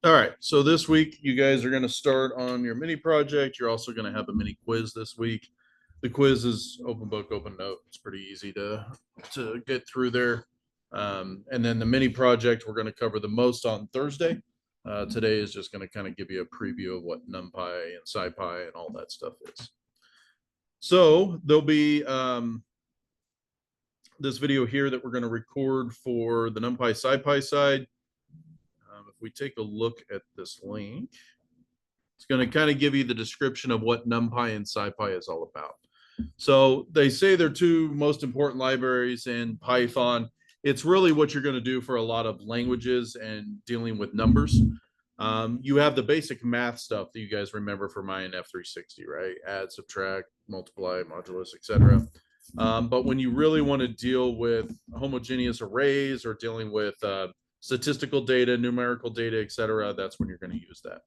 All right, so this week you guys are going to start on your mini project. You're also going to have a mini quiz this week. The quiz is open book, open note. It's pretty easy to get through there. And then the mini project we're going to cover the most on Thursday. Today is just going to kind of give you a preview of what Numpy and SciPy and all that stuff is. So there'll be this video here that we're going to record for the Numpy SciPy side. If we take a look at this link, it's going to kind of give you the description of what Numpy and SciPy is all about. So they say they're two most important libraries in Python. It's really what you're going to do for a lot of languages and dealing with numbers. You have the basic math stuff that you guys remember from INF601, right? Add, subtract, multiply, modulus, etc. But when you really want to deal with homogeneous arrays or dealing with statistical data, numerical data, etc., that's when you're going to use that.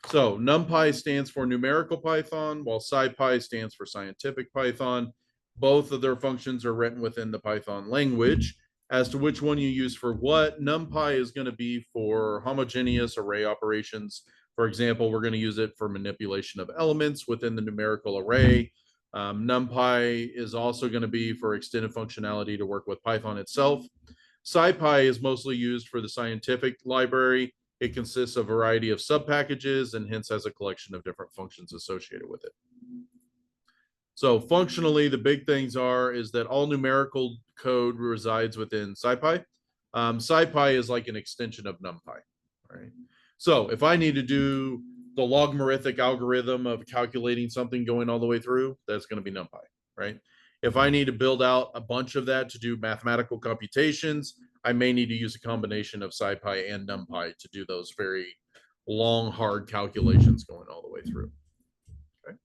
So NumPy stands for numerical Python, while SciPy stands for scientific Python. Both of their functions are written within the Python language. As to which one you use for what, NumPy is going to be for homogeneous array operations. For example, we're going to use it for manipulation of elements within the numerical array. NumPy is also going to be for extended functionality to work with Python itself. SciPy is mostly used for the scientific library. It consists of a variety of subpackages and hence has a collection of different functions associated with it. So functionally, the big things is that all numerical code resides within SciPy. SciPy is like an extension of NumPy, right? So if I need to do the logarithmic algorithm of calculating something going all the way through, that's going to be NumPy, right? If I need to build out a bunch of that to do mathematical computations, I may need to use a combination of SciPy and NumPy to do those very long, hard calculations going all the way through. Okay.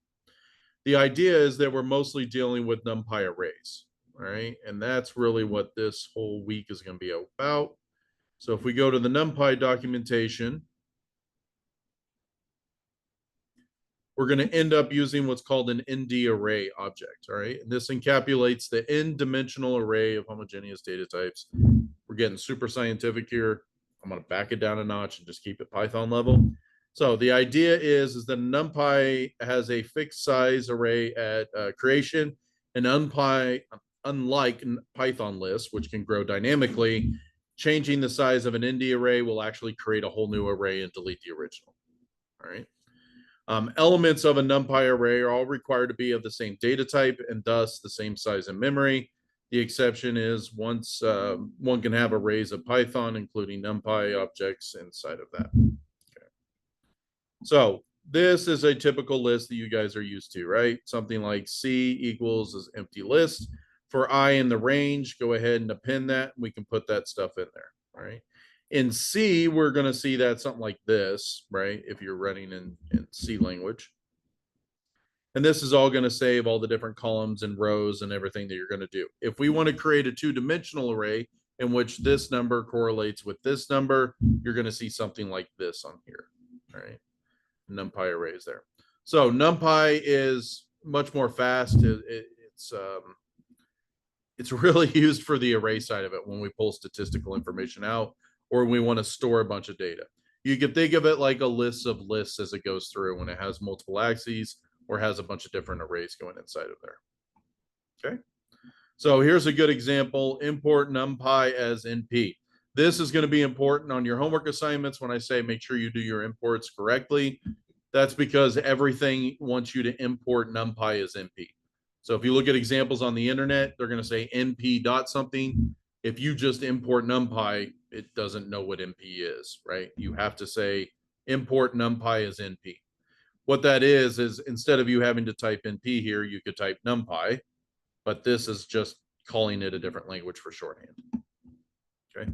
The idea is that we're mostly dealing with NumPy arrays, right? And that's really what this whole week is going to be about. So if we go to the NumPy documentation, we're going to end up using what's called an ND array object, all right? And this encapsulates the n-dimensional array of homogeneous data types. We're getting super scientific here. I'm going to back it down a notch and just keep it Python level. So the idea is that NumPy has a fixed size array at creation, and unlike Python lists, which can grow dynamically, changing the size of an ND array will actually create a whole new array and delete the original. All right. Elements of a NumPy array are all required to be of the same data type and thus the same size in memory. The exception is once one can have arrays of Python, including NumPy objects inside of that. Okay. So this is a typical list that you guys are used to, right? Something like C equals is empty list. For I in the range, go ahead and append that. We can put that stuff in there, right? In C, we're going to see that something like this, right? If you're running in C language. And this is all going to save all the different columns and rows and everything that you're going to do. If we want to create a two-dimensional array in which this number correlates with this number, you're going to see something like this on here, right? NumPy arrays there. So NumPy is much more fast. It's really used for the array side of it when we pull statistical information out or we want to store a bunch of data. You can think of it like a list of lists as it goes through when it has multiple axes or has a bunch of different arrays going inside of there. Okay. So here's a good example. Import NumPy as NP. This is going to be important on your homework assignments when I say make sure you do your imports correctly. That's because everything wants you to import NumPy as NP. So if you look at examples on the internet, they're going to say NP dot something. If you just import NumPy, it doesn't know what NP is, right? You have to say import NumPy as NP. What that is instead of you having to type NP here, you could type NumPy, but this is just calling it a different language for shorthand. Okay.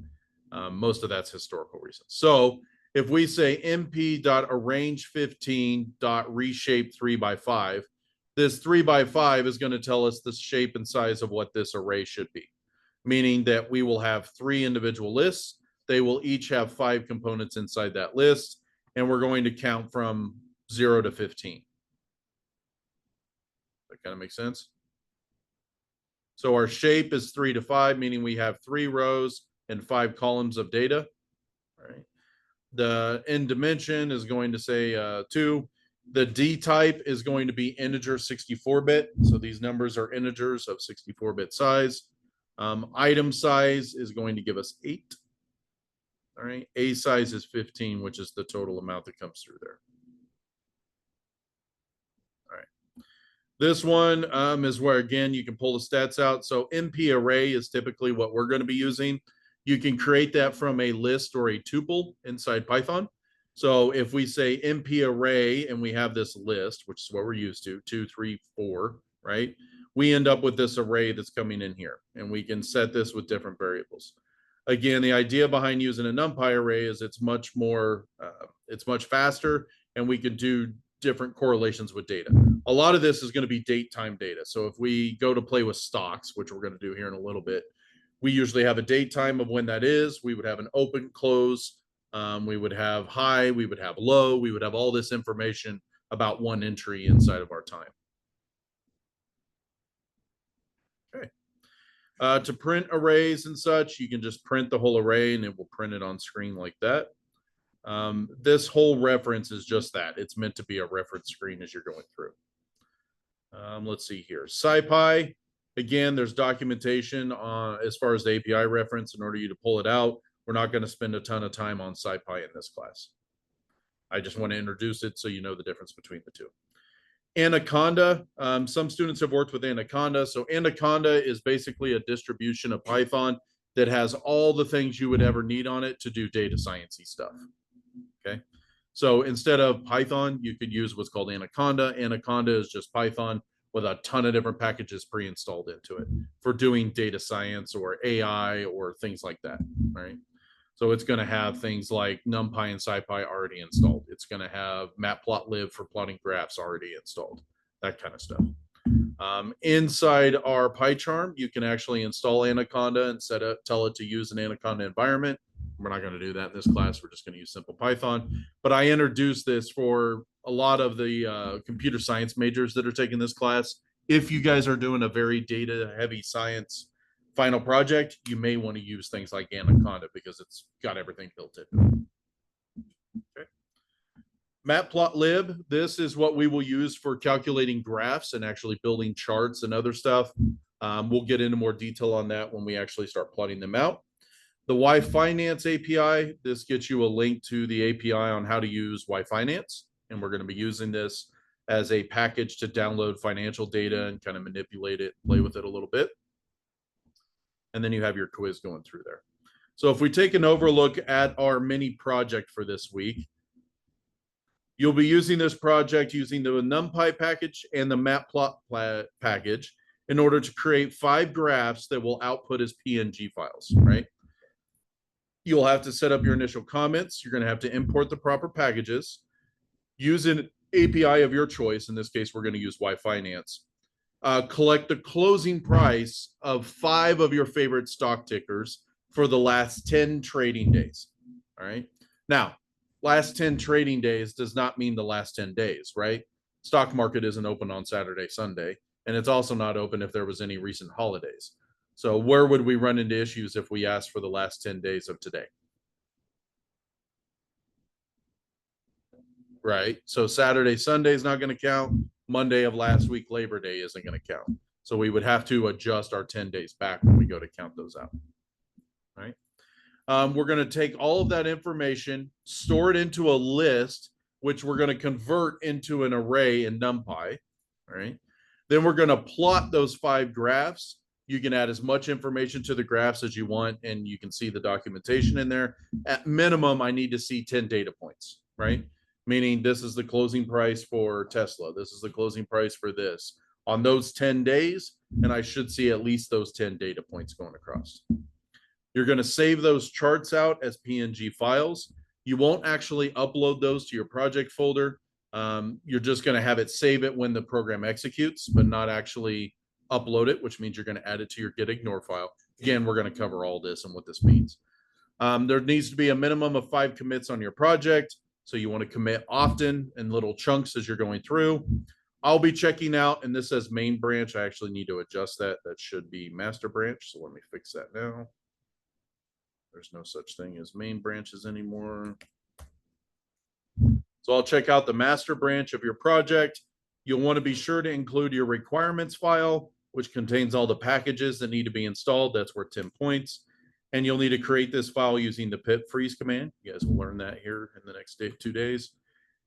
Most of that's historical reasons. So if we say np.arrange15.reshape 3x5, this 3x5 is going to tell us the shape and size of what this array should be, meaning that we will have 3 individual lists. They will each have 5 components inside that list, and we're going to count from 0 to 15. That kind of makes sense? So our shape is 3 to 5, meaning we have 3 rows and 5 columns of data. All right. The end dimension is going to say 2. The D type is going to be integer 64-bit. So these numbers are integers of 64-bit size. Item size is going to give us 8. All right. A size is 15, which is the total amount that comes through there. All right. This one is where, again, you can pull the stats out. So MP array is typically what we're going to be using. You can create that from a list or a tuple inside Python. So if we say MP array and we have this list, which is what we're used to, 2, 3, 4, right? We end up with this array that's coming in here, and we can set this with different variables. Again, the idea behind using a Numpy array is it's much more, it's much faster, and we can do different correlations with data. A lot of this is going to be date time data. So if we go to play with stocks, which we're going to do here in a little bit, we usually have a date time of when that is. We would have an open, close. We would have high. We would have low. We would have all this information about one entry inside of our time. Okay. To print arrays and such, you can just print the whole array and it will print it on screen like that. This whole reference is just that. It's meant to be a reference screen as you're going through. Let's see here. SciPy, again, there's documentation as far as the API reference in order you to pull it out. We're not going to spend a ton of time on SciPy in this class. I just want to introduce it so you know the difference between the two. Anaconda, some students have worked with Anaconda. So Anaconda is basically a distribution of Python that has all the things you would ever need on it to do data sciencey stuff. Okay. So instead of Python, you could use what's called Anaconda. Anaconda is just Python with a ton of different packages pre-installed into it for doing data science or AI or things like that, right? So it's going to have things like Numpy and SciPy already installed. It's going to have matplotlib for plotting graphs already installed, that kind of stuff. Inside our PyCharm, you can actually install Anaconda and tell it to use an Anaconda environment. We're not going to do that in this class. We're just going to use simple Python. But I introduced this for a lot of the computer science majors that are taking this class. If you guys are doing a very data-heavy science final project, you may want to use things like Anaconda because it's got everything built in. Okay. Matplotlib, this is what we will use for calculating graphs and actually building charts and other stuff. We'll get into more detail on that when we actually start plotting them out. The Y-Finance API, this gets you a link to the API on how to use Y-Finance, and we're going to be using this as a package to download financial data and kind of manipulate it, play with it a little bit. And then you have your quiz going through there. So if we take an overlook at our mini project for this week, you'll be using this project using the Numpy package and the Matplot package in order to create 5 graphs that will output as PNG files, right? You'll have to set up your initial comments. You're going to have to import the proper packages, use an API of your choice. In this case, we're going to use Y-Finance. Collect the closing price of 5 of your favorite stock tickers for the last 10 trading days. All right. Now, last 10 trading days does not mean the last 10 days, right? Stock market isn't open on Saturday, Sunday, and it's also not open if there was any recent holidays. So where would we run into issues if we asked for the last 10 days of today? Right. So Saturday, Sunday is not going to count. Monday of last week, Labor Day, isn't going to count. So we would have to adjust our 10 days back when we go to count those out. All right. We're going to take all of that information, store it into a list, which we're going to convert into an array in Numpy. All right. Then we're going to plot those 5 graphs. You can add as much information to the graphs as you want, and you can see the documentation in there. At minimum, I need to see 10 data points, right? Meaning this is the closing price for Tesla. This is the closing price for this on those 10 days. And I should see at least those 10 data points going across. You're going to save those charts out as PNG files. You won't actually upload those to your project folder. You're just going to have it save it when the program executes, but not actually upload it, which means you're going to add it to your gitignore file. Again, we're going to cover all this and what this means. There needs to be a minimum of 5 commits on your project. So you want to commit often in little chunks as you're going through. I'll be checking out, and this says main branch. I actually need to adjust that. That should be master branch. So let me fix that now. There's no such thing as main branches anymore. So I'll check out the master branch of your project. You'll want to be sure to include your requirements file, which contains all the packages that need to be installed. That's worth 10 points. And you'll need to create this file using the pip freeze command. You guys will learn that here in the next 2 days.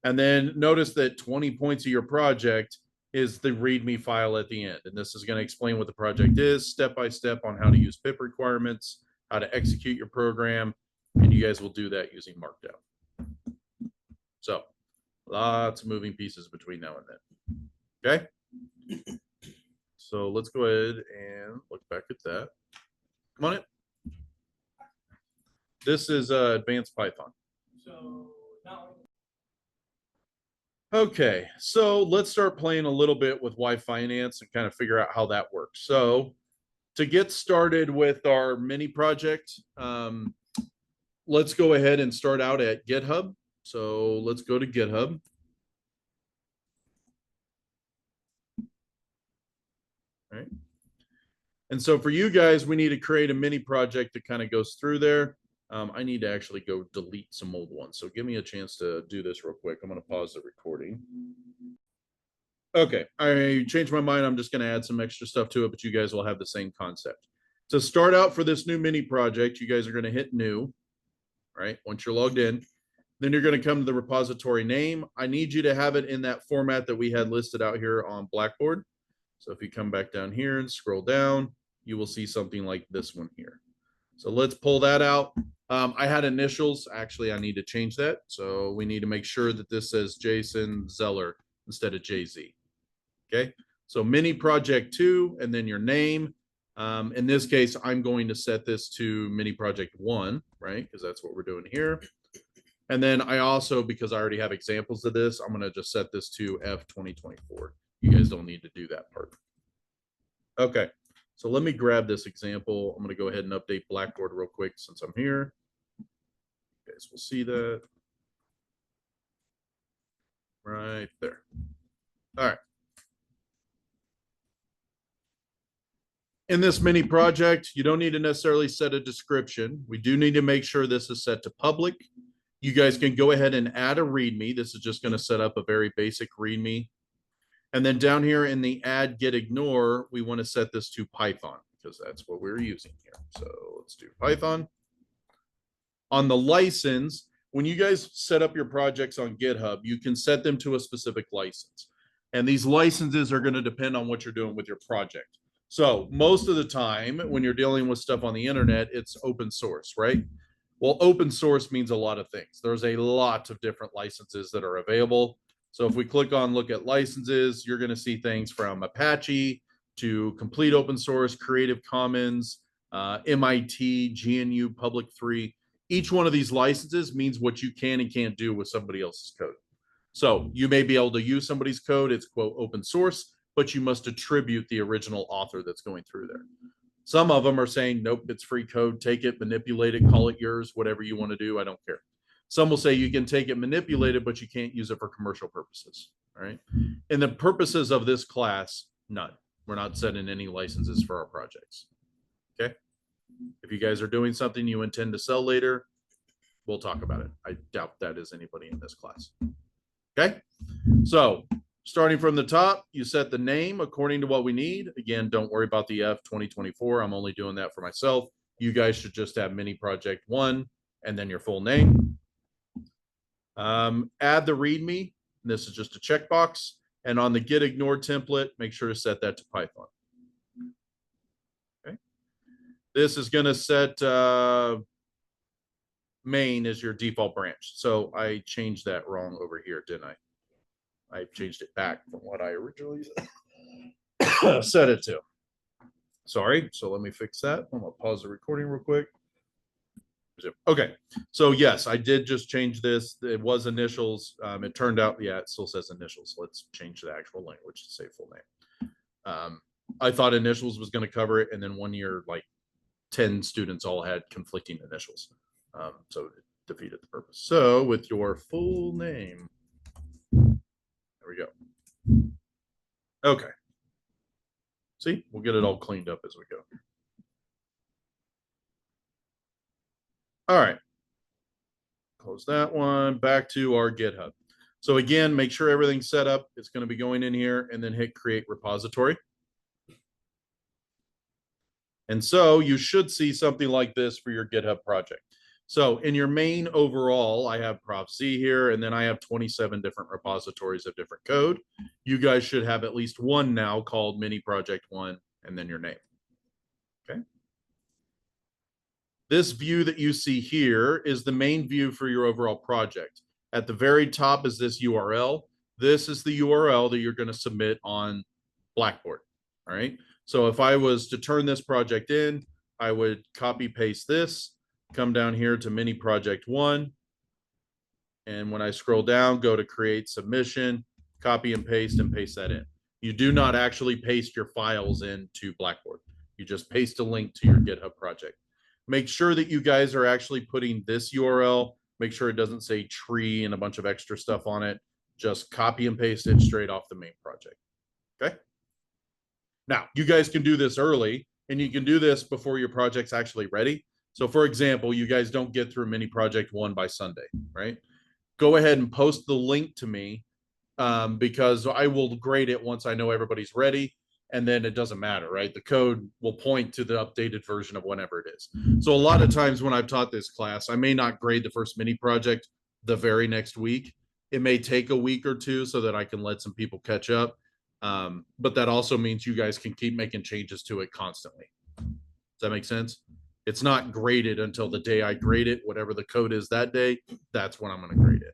And then notice that 20 points of your project is the README file at the end. And this is going to explain what the project is, step by step on how to use pip requirements, how to execute your program. And you guys will do that using Markdown. So lots of moving pieces between now and then. Okay. So let's go ahead and look back at that. Come on in. This is advanced Python. So now. Okay, so let's start playing a little bit with Y Finance and kind of figure out how that works. So to get started with our mini project, let's go ahead and start out at GitHub. So let's go to GitHub. All right. And so for you guys, we need to create a mini project that kind of goes through there. I need to actually go delete some old ones. So give me a chance to do this real quick. I'm going to pause the recording. Okay, I changed my mind. I'm just going to add some extra stuff to it, but you guys will have the same concept. To start out for this new mini project, you guys are going to hit new, right? Once you're logged in, then you're going to come to the repository name. I need you to have it in that format that we had listed out here on Blackboard. So if you come back down here and scroll down, you will see something like this one here. So let's pull that out. I had initials. Actually, I need to change that. So we need to make sure that this says Jason Zeller instead of JZ. Okay. So mini project 2 and then your name. In this case, I'm going to set this to mini project 1, right? Because that's what we're doing here. And then I also, because I already have examples of this, I'm going to just set this to F 2024. You guys don't need to do that part. Okay. So let me grab this example. I'm going to go ahead and update Blackboard real quick since I'm here. You guys will see that right there. All right. In this mini project, you don't need to necessarily set a description. We do need to make sure this is set to public. You guys can go ahead and add a README. This is just going to set up a very basic README. And then down here in the add get ignore, we want to set this to Python because that's what we're using here. So let's do Python. On the license, when you guys set up your projects on GitHub, you can set them to a specific license. And these licenses are going to depend on what you're doing with your project. So most of the time when you're dealing with stuff on the internet, it's open source, right? Well, open source means a lot of things. There's a lot of different licenses that are available. So if we click on look at licenses, you're going to see things from Apache to complete open source, Creative Commons, MIT, GNU Public 3. Each one of these licenses means what you can and can't do with somebody else's code. So you may be able to use somebody's code. It's quote open source, but you must attribute the original author that's going through there. Some of them are saying, nope, it's free code. Take it, manipulate it, call it yours, whatever you want to do. I don't care. Some will say you can take it, manipulate it, but you can't use it for commercial purposes. All right. And the purposes of this class, none. We're not setting any licenses for our projects. Okay. If you guys are doing something you intend to sell later, we'll talk about it. I doubt that is anybody in this class. Okay. So starting from the top, you set the name according to what we need. Again, don't worry about the F 2024. I'm only doing that for myself. You guys should just have mini project 1 and then your full name. Add the README. This is just a checkbox. And on the get ignore template, make sure to set that to Python. Okay. This is going to set main as your default branch. So I changed that wrong over here, didn't I? I changed it back from what I originally set it to. Sorry. So let me fix that. I'm going to pause the recording real quick. Okay, so yes, I did just change this. It was initials. It turned out, yeah, it still says initials. Let's change the actual language to say full name. I thought initials was going to cover it, and then one year, like 10 students all had conflicting initials. So it defeated the purpose. So with your full name, there we go. Okay. See, we'll get it all cleaned up as we go. All right. Close that one. Back to our GitHub. So again, make sure everything's set up. It's going to be going in here and then hit create repository. And so you should see something like this for your GitHub project. So in your main overall, I have Prof Z here, and then I have 27 different repositories of different code. You guys should have at least one now called Miniproject 1, and then your name. Okay. This view that you see here is the main view for your overall project. At the very top is this URL. This is the URL that you're going to submit on Blackboard. All right. So if I was to turn this project in, I would copy paste this, come down here to Miniproject 1. And when I scroll down, go to create submission, copy and paste that in. You do not actually paste your files into Blackboard. You just paste a link to your GitHub project. Make sure that you guys are actually putting this URL. Make sure it doesn't say tree and a bunch of extra stuff on it. Just copy and paste it straight off the main project. Okay. Now, you guys can do this early, and you can do this before your project's actually ready. So for example, you guys don't get through Miniproject 1 by Sunday, right? Go ahead and post the link to me because I will grade it once I know everybody's ready. And then it doesn't matter, right? The code will point to the updated version of whenever it is. So a lot of times when I've taught this class, I may not grade the first mini project the very next week. It may take a week or two so that I can let some people catch up. But that also means you guys can keep making changes to it constantly. Does that make sense? It's not graded until the day I grade it. Whatever the code is that day, that's when I'm going to grade it.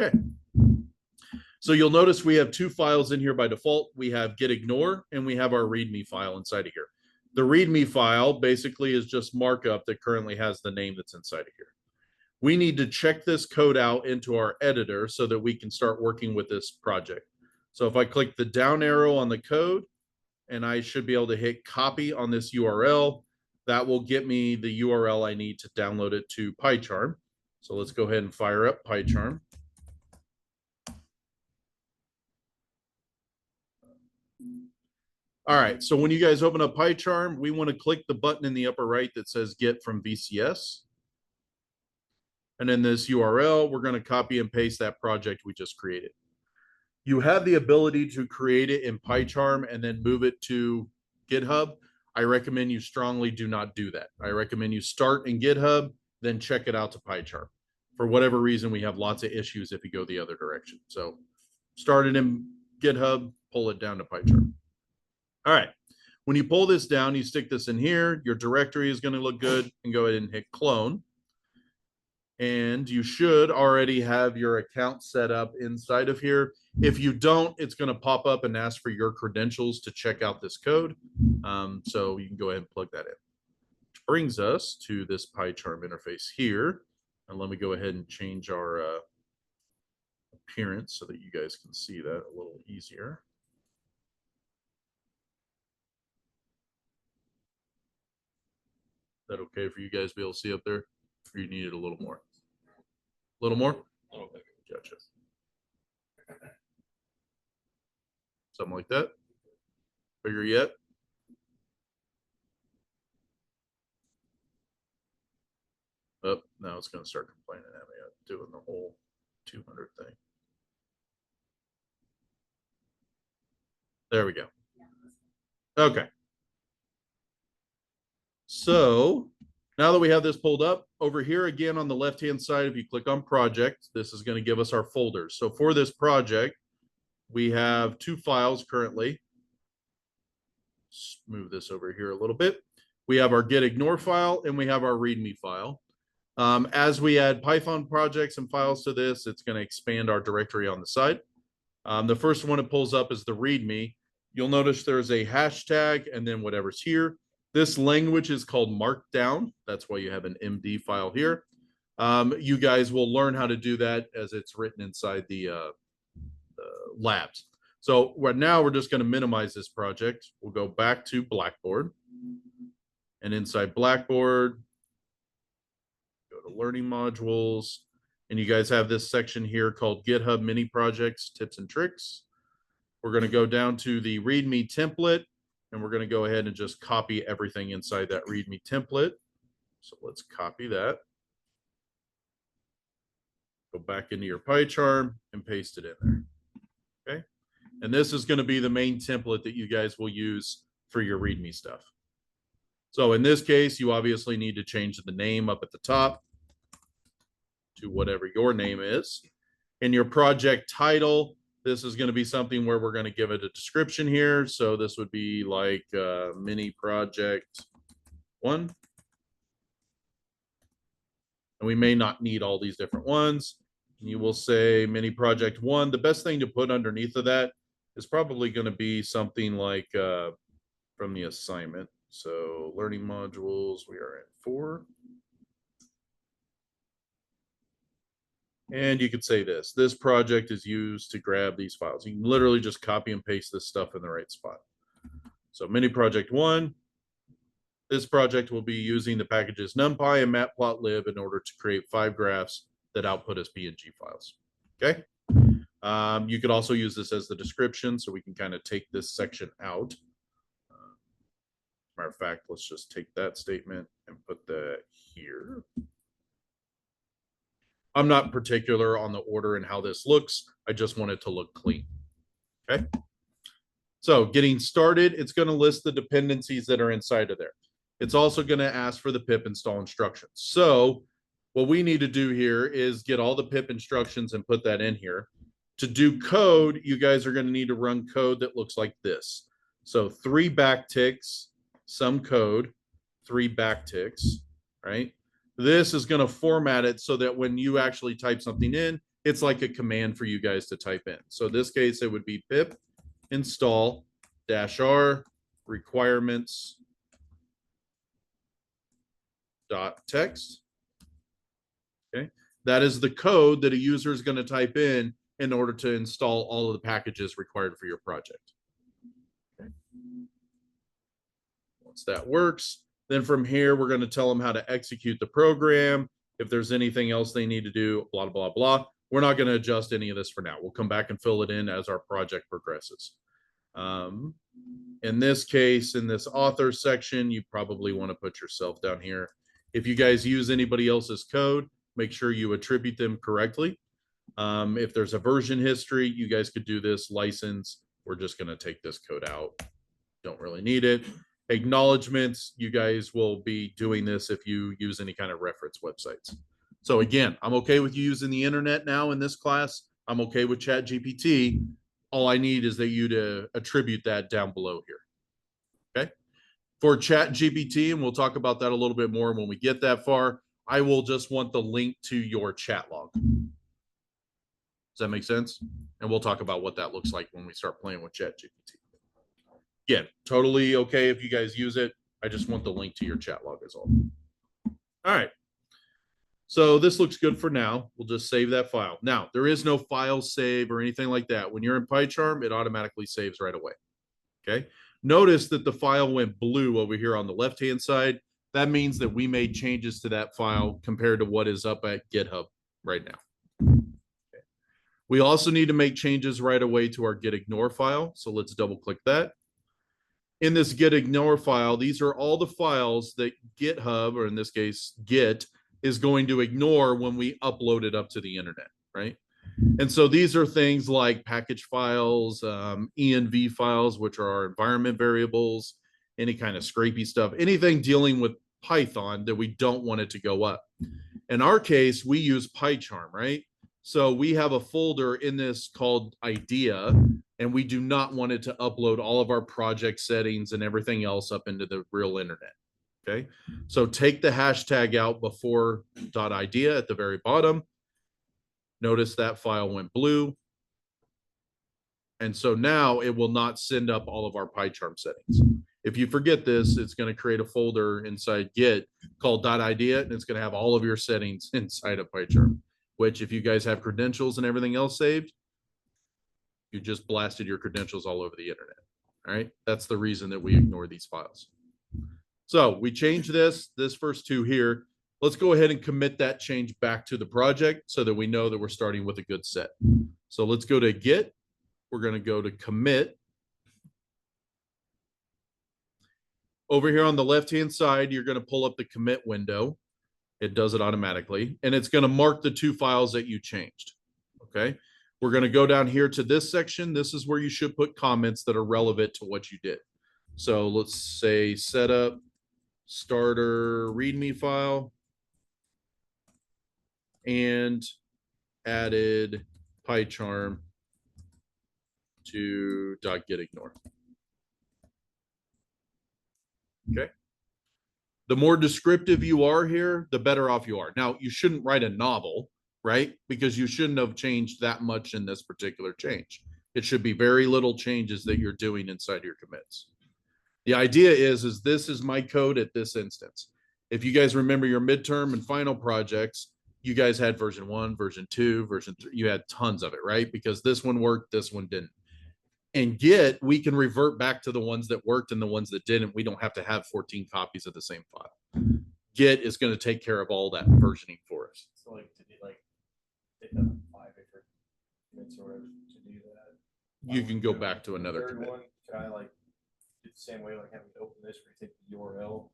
Okay. So you'll notice we have two files in here by default. We have gitignore and we have our README file inside of here. The README file basically is just markup that currently has the name that's inside of here. We need to check this code out into our editor so that we can start working with this project. So if I click the down arrow on the code, and I should be able to hit copy on this URL, that will get me the URL I need to download it to PyCharm. So let's go ahead and fire up PyCharm. All right, so when you guys open up PyCharm, we want to click the button in the upper right that says get from VCS. And in this URL, we're going to copy and paste that project we just created. You have the ability to create it in PyCharm and then move it to GitHub. I recommend you strongly do not do that. I recommend you start in GitHub, then check it out to PyCharm. For whatever reason, we have lots of issues if you go the other direction. So start it in GitHub, pull it down to PyCharm. All right. When you pull this down, you stick this in here. Your directory is going to look good, and go ahead and hit clone. And you should already have your account set up inside of here. If you don't, it's going to pop up and ask for your credentials to check out this code. So you can go ahead and plug that in. Which brings us to this PyCharm interface here. And let me go ahead and change our appearance so that you guys can see that a little easier. Is that okay for you guys to be able to see up there? Or you need it a little more? A little more? A little bit. Gotcha. Something like that. Bigger yet? Oh, now it's going to start complaining at me. I'm doing the whole 200 thing. There we go. Okay. So now that we have this pulled up, over here again on the left-hand side, if you click on project, this is going to give us our folders. So for this project, we have two files currently. Let's move this over here a little bit. We have our gitignore file and we have our README file. As we add Python projects and files to this, it's going to expand our directory on the side. The first one it pulls up is the README. You'll notice there's a hashtag and then whatever's here. This language is called Markdown. That's why you have an MD file here. You guys will learn how to do that as it's written inside the labs. So right now we're just going to minimize this project. We'll go back to Blackboard. And inside Blackboard, go to Learning Modules. And you guys have this section here called GitHub Mini Projects, Tips and Tricks. We're going to go down to the README template. And we're going to go ahead and just copy everything inside that README template. So let's copy that. Go back into your PyCharm and paste it in there. Okay. And this is going to be the main template that you guys will use for your README stuff. So in this case, you obviously need to change the name up at the top to whatever your name is. In your project title, this is going to be something where we're going to give it a description here. So this would be like Miniproject 1. And we may not need all these different ones. You will say Miniproject 1. The best thing to put underneath of that is probably going to be something like from the assignment. So learning modules, we are at 4. And you could say this project is used to grab these files. You can literally just copy and paste this stuff in the right spot. So Miniproject 1, this project will be using the packages Numpy and matplotlib in order to create 5 graphs that output as PNG files. Okay. You could also use this as the description, so we can kind of take this section out. Matter of fact, let's just take that statement and put that here. I'm not particular on the order and how this looks. I just want it to look clean. Okay. So getting started, it's going to list the dependencies that are inside of there. It's also going to ask for the pip install instructions. So what we need to do here is get all the pip instructions and put that in here. To do code, you guys are going to need to run code that looks like this. So 3 backticks, some code, 3 backticks, right? This is going to format it so that when you actually type something in, it's like a command for you guys to type in. So in this case, it would be pip install -r requirements .text. Okay, that is the code that a user is going to type in order to install all of the packages required for your project. Okay. Once that works, then from here, we're going to tell them how to execute the program. If there's anything else they need to do, blah, blah, blah. We're not going to adjust any of this for now. We'll come back and fill it in as our project progresses. In this case, in this author section, you probably want to put yourself down here. If you guys use anybody else's code, make sure you attribute them correctly. If there's a version history, you guys could do this license. We're just going to take this code out. Don't really need it. Acknowledgements, you guys will be doing this if you use any kind of reference websites. So again, I'm okay with you using the internet now in this class. I'm okay with ChatGPT. All I need is that you to attribute that down below here. Okay. For ChatGPT, and we'll talk about that a little bit more when we get that far, I will just want the link to your chat log. Does that make sense? And we'll talk about what that looks like when we start playing with ChatGPT. Again, totally okay if you guys use it. I just want the link to your chat log is all. All right. So this looks good for now. We'll just save that file. Now, there is no file save or anything like that. When you're in PyCharm, it automatically saves right away. Okay. Notice that the file went blue over here on the left-hand side. That means that we made changes to that file compared to what is up at GitHub right now. Okay. We also need to make changes right away to our gitignore file. So let's double click that. In this gitignore file, these are all the files that GitHub, or in this case, Git, is going to ignore when we upload it up to the internet, right? And so these are things like package files, ENV files, which are our environment variables, any kind of scrapey stuff, anything dealing with Python that we don't want it to go up. In our case, we use PyCharm, right? So we have a folder in this called idea, and we do not want it to upload all of our project settings and everything else up into the real internet. Okay, so take the hashtag out before .idea at the very bottom. Notice that file went blue. And so now it will not send up all of our PyCharm settings. If you forget this, it's going to create a folder inside Git called .idea, and it's going to have all of your settings inside of PyCharm, which if you guys have credentials and everything else saved, you just blasted your credentials all over the internet. All right, that's the reason that we ignore these files. So we change this first 2 here. Let's go ahead and commit that change back to the project so that we know that we're starting with a good set. So let's go to Git. We're going to go to commit. Over here on the left-hand side, you're going to pull up the commit window. It does it automatically, and it's going to mark the 2 files that you changed. Okay. We're going to go down here to this section. This is where you should put comments that are relevant to what you did. So let's say setup starter README file and added PyCharm to .getignore. Okay. The more descriptive you are here, the better off you are. Now, you shouldn't write a novel, right? Because you shouldn't have changed that much in this particular change. It should be very little changes that you're doing inside your commits. The idea is this is my code at this instance. If you guys remember your midterm and final projects, you guys had version 1, version 2, version 3. You had tons of it, right? Because this one worked, this one didn't. And Git, we can revert back to the ones that worked and the ones that didn't. We don't have to have 14 copies of the same file. Git is going to take care of all that versioning for us. So like to do like 5 different commits or whatever to do that. You can go back to another third commit. one, can I like do the same way, like having to open this where you take the URL?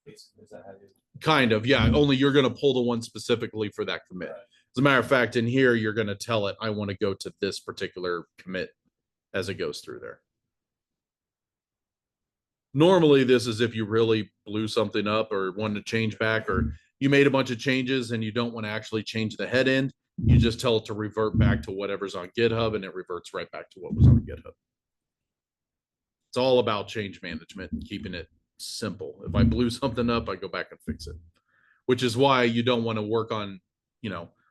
Basically, is that how you? Kind of, yeah. Only you're going to pull the one specifically for that commit. Right. As a matter of fact, in here, you're going to tell it, I want to go to this particular commit as it goes through there. Normally, this is if you really blew something up or wanted to change back, or you made a bunch of changes and you don't want to actually change the head end. You just tell it to revert back to whatever's on GitHub, and it reverts right back to what was on GitHub. It's all about change management and keeping it simple. If I blew something up, I go back and fix it, which is why you don't want to work on,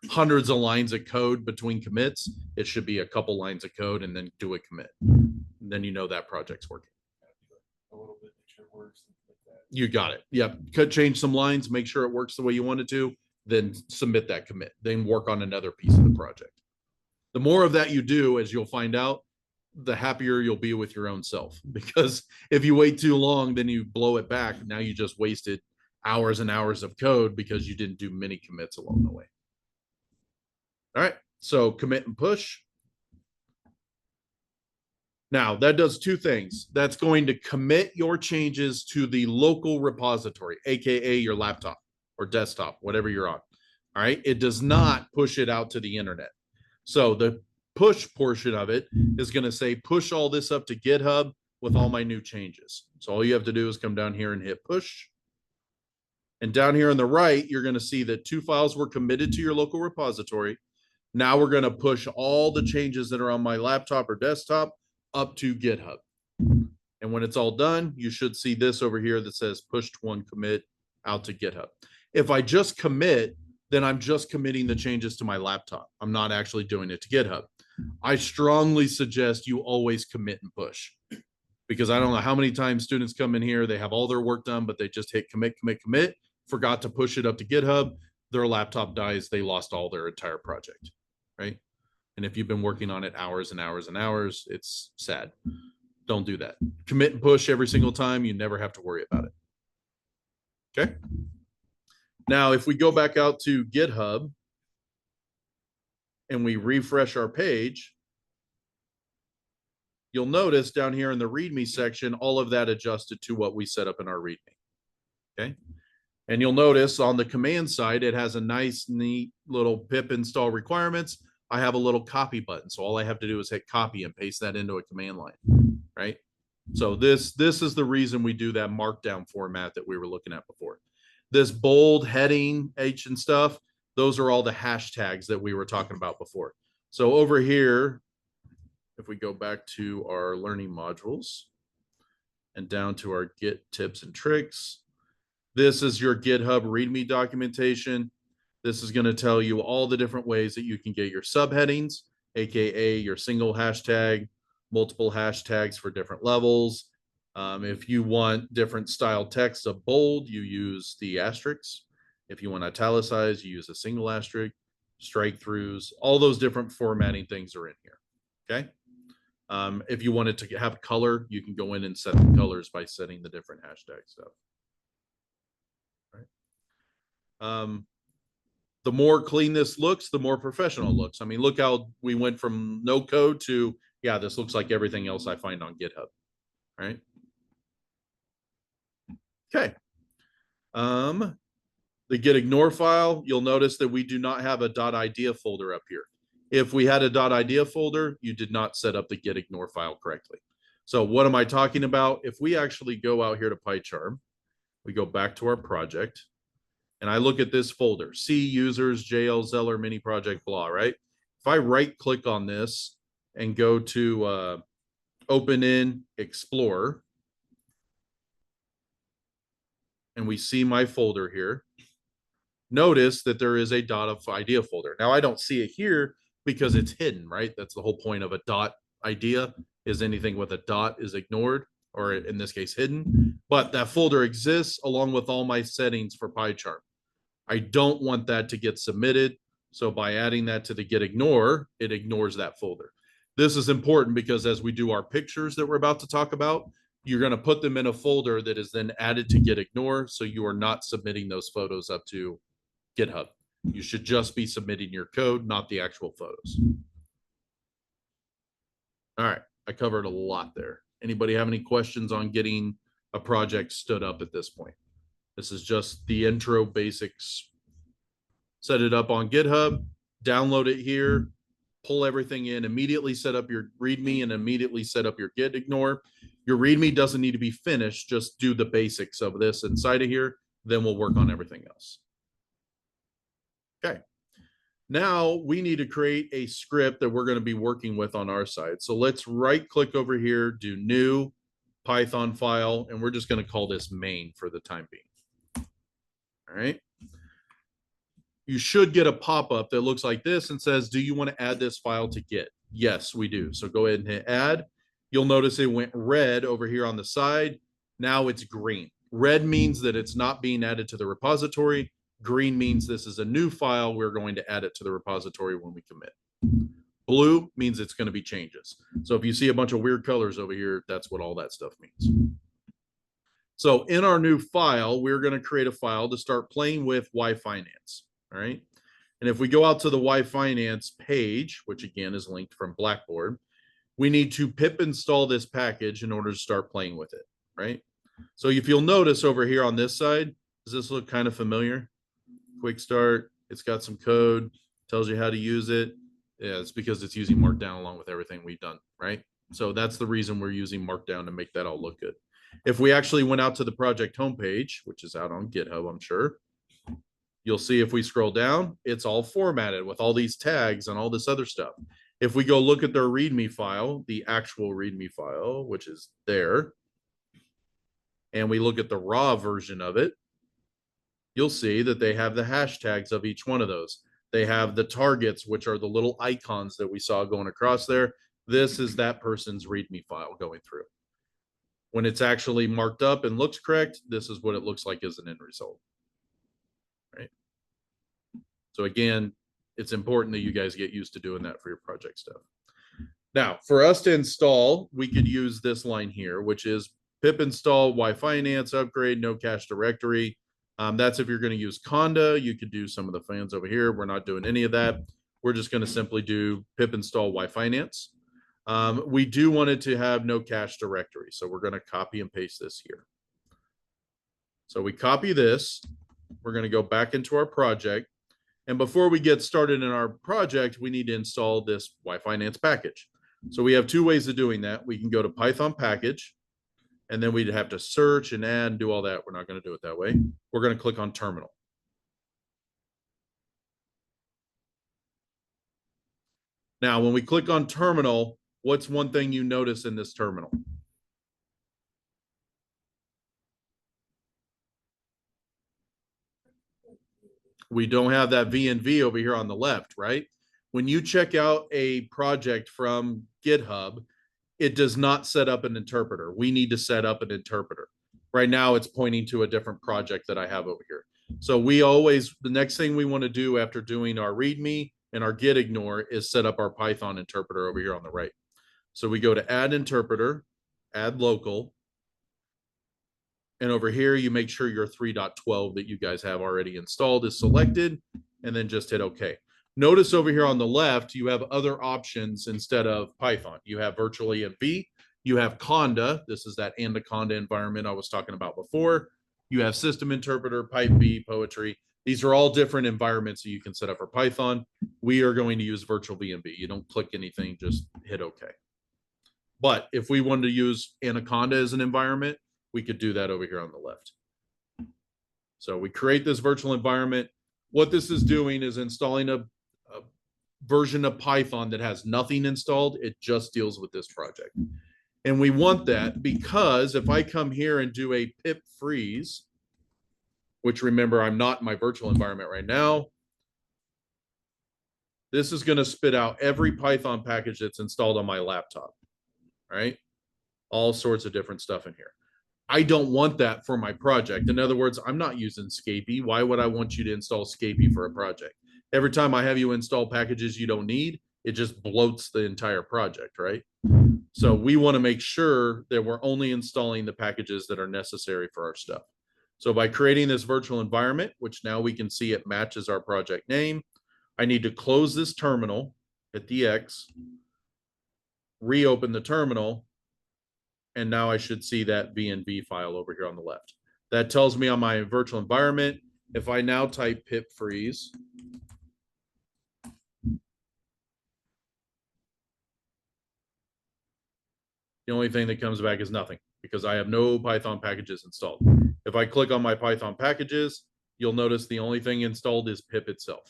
hundreds of lines of code between commits. It should be a couple lines of code and then do a commit. And then you know that project's working. A little bit, make sure it works. Like that. You got it. Yep. Change some lines, make sure it works the way you want it to, then submit that commit, then work on another piece of the project. The more of that you do, as you'll find out, the happier you'll be with your own self. Because if you wait too long, then you blow it back. Now you just wasted hours and hours of code because you didn't do many commits along the way. All right, so commit and push. Now that does 2 things. That's going to commit your changes to the local repository, AKA your laptop or desktop, whatever you're on. All right, it does not push it out to the internet. So the push portion of it is going to say, push all this up to GitHub with all my new changes. So all you have to do is come down here and hit push. And down here on the right, you're going to see that 2 files were committed to your local repository. Now we're going to push all the changes that are on my laptop or desktop up to GitHub. And when it's all done, you should see this over here that says pushed 1 commit out to GitHub. If I just commit, then I'm just committing the changes to my laptop. I'm not actually doing it to GitHub. I strongly suggest you always commit and push, because I don't know how many times students come in here, they have all their work done, but they just hit commit, forgot to push it up to GitHub. Their laptop dies. They lost all their entire project, right? And if you've been working on it hours and hours and hours, it's sad. Don't do that. Commit and push every single time. You never have to worry about it. Okay. Now, if we go back out to GitHub and we refresh our page, you'll notice down here in the README section, all of that adjusted to what we set up in our README. Okay. And you'll notice on the command side, it has a nice, neat little pip install requirements. I have a little copy button. So all I have to do is hit copy and paste that into a command line, right? So this is the reason we do that markdown format that we were looking at before. This bold heading H and stuff, those are all the hashtags that we were talking about before. So over here, if we go back to our learning modules and down to our Git tips and tricks, this is your GitHub README documentation. This is going to tell you all the different ways that you can get your subheadings, AKA your single hashtag, multiple hashtags for different levels. If you want different style text of bold, you use the asterisks. If you want italicize, you use a single asterisk, strike throughs, all those different formatting things are in here. Okay. If you wanted to have color, you can go in and set the colors by setting the different hashtag stuff. Right. The more clean this looks, the more professional it looks. I mean, look how we went from no code to, yeah, this looks like everything else I find on GitHub. Right. Okay. The get ignore file, you'll notice that we do not have a .idea folder up here. If we had a .idea folder, you did not set up the get ignore file correctly. So what am I talking about? If we actually go out here to PyCharm, we go back to our project, and I look at this folder, C users, JL Zeller, Miniproject, blah, right? If I right click on this and go to open in Explorer, and we see my folder here, notice that there is a .idea folder. Now I don't see it here because it's hidden, right? That's the whole point of a .idea, is anything with a dot is ignored, or in this case hidden. But that folder exists along with all my settings for PyCharm. I don't want that to get submitted. So by adding that to the get ignore, it ignores that folder. This is important because as we do our pictures that we're about to talk about, you're going to put them in a folder that is then added to get ignore. So you are not submitting those photos up to GitHub. You should just be submitting your code, not the actual photos. All right, I covered a lot there. Anybody have any questions on getting a project stood up at this point? This is just the intro basics. Set it up on GitHub, download it here, pull everything in, immediately set up your README and immediately set up your get ignore. Your README doesn't need to be finished, just do the basics of this inside of here, then we'll work on everything else. Okay. Now we need to create a script that we're going to be working with on our side. So let's right click over here, do new Python file, and we're just going to call this main for the time being. All right. You should get a pop-up that looks like this and says, do you want to add this file to Git? Yes, we do. So go ahead and hit add. You'll notice it went red over here on the side. Now it's green. Red means that it's not being added to the repository. Green means this is a new file. We're going to add it to the repository when we commit. Blue means it's going to be changes. So if you see a bunch of weird colors over here, that's what all that stuff means. So in our new file, we're going to create a file to start playing with Y-Finance. All right. And if we go out to the Y-Finance page, which again is linked from Blackboard, we need to pip install this package in order to start playing with it. Right. So if you'll notice over here on this side, does this look kind of familiar? Quick start. It's got some code, tells you how to use it. Yeah, it's because it's using Markdown along with everything we've done. Right. So that's the reason we're using Markdown to make that all look good. If we actually went out to the project homepage, which is out on GitHub, I'm sure, you'll see if we scroll down, it's all formatted with all these tags and all this other stuff. If we go look at their README file, the actual README file, which is there, and we look at the raw version of it, you'll see that they have the hashtags of each one of those. They have the targets, which are the little icons that we saw going across there. This is that person's README file going through. When it's actually marked up and looks correct, this is what it looks like as an end result. Right. So again, it's important that you guys get used to doing that for your project stuff. Now, for us to install, we could use this line here, which is pip install Y-Finance upgrade, no cache directory. That's if you're going to use Conda. You could do some of the fans over here. We're not doing any of that. We're just going to simply do pip install Y-Finance. We do want it to have no cache directory. So we're going to copy and paste this here. So we copy this. We're going to go back into our project. And before we get started in our project, we need to install this Y-Finance package. So we have two ways of doing that. We can go to Python package, and then we'd have to search and add and do all that. We're not going to do it that way. We're going to click on terminal. Now, when we click on terminal, what's one thing you notice in this terminal? We don't have that V over here on the left, right? When you check out a project from GitHub, it does not set up an interpreter. We need to set up an interpreter. Right now, it's pointing to a different project that I have over here. So we always, the next thing we want to do after doing our README and our get ignore is set up our Python interpreter over here on the right. So we go to add interpreter, add local. And over here, you make sure your 3.12 that you guys have already installed is selected, and then just hit OK. Notice over here on the left, you have other options instead of Python. You have virtual env, you have Conda. This is that Anaconda environment I was talking about before. You have system interpreter, pipe B, poetry. These are all different environments that you can set up for Python. We are going to use virtual VNV. You don't click anything, just hit OK. But if we wanted to use Anaconda as an environment, we could do that over here on the left. So we create this virtual environment. What this is doing is installing a version of Python that has nothing installed. It just deals with this project. And we want that because if I come here and do a pip freeze, which remember, I'm not in my virtual environment right now, this is going to spit out every Python package that's installed on my laptop, right? All sorts of different stuff in here. I don't want that for my project. In other words, I'm not using SciPy. Why would I want you to install SciPy for a project? Every time I have you install packages you don't need, it just bloats the entire project, right? So we want to make sure that we're only installing the packages that are necessary for our stuff. So by creating this virtual environment, which now we can see it matches our project name, I need to close this terminal, hit the X, reopen the terminal, and now I should see that VNV file over here on the left. That tells me on my virtual environment, if I now type pip freeze, the only thing that comes back is nothing because I have no Python packages installed. If I click on my Python packages, you'll notice the only thing installed is pip itself.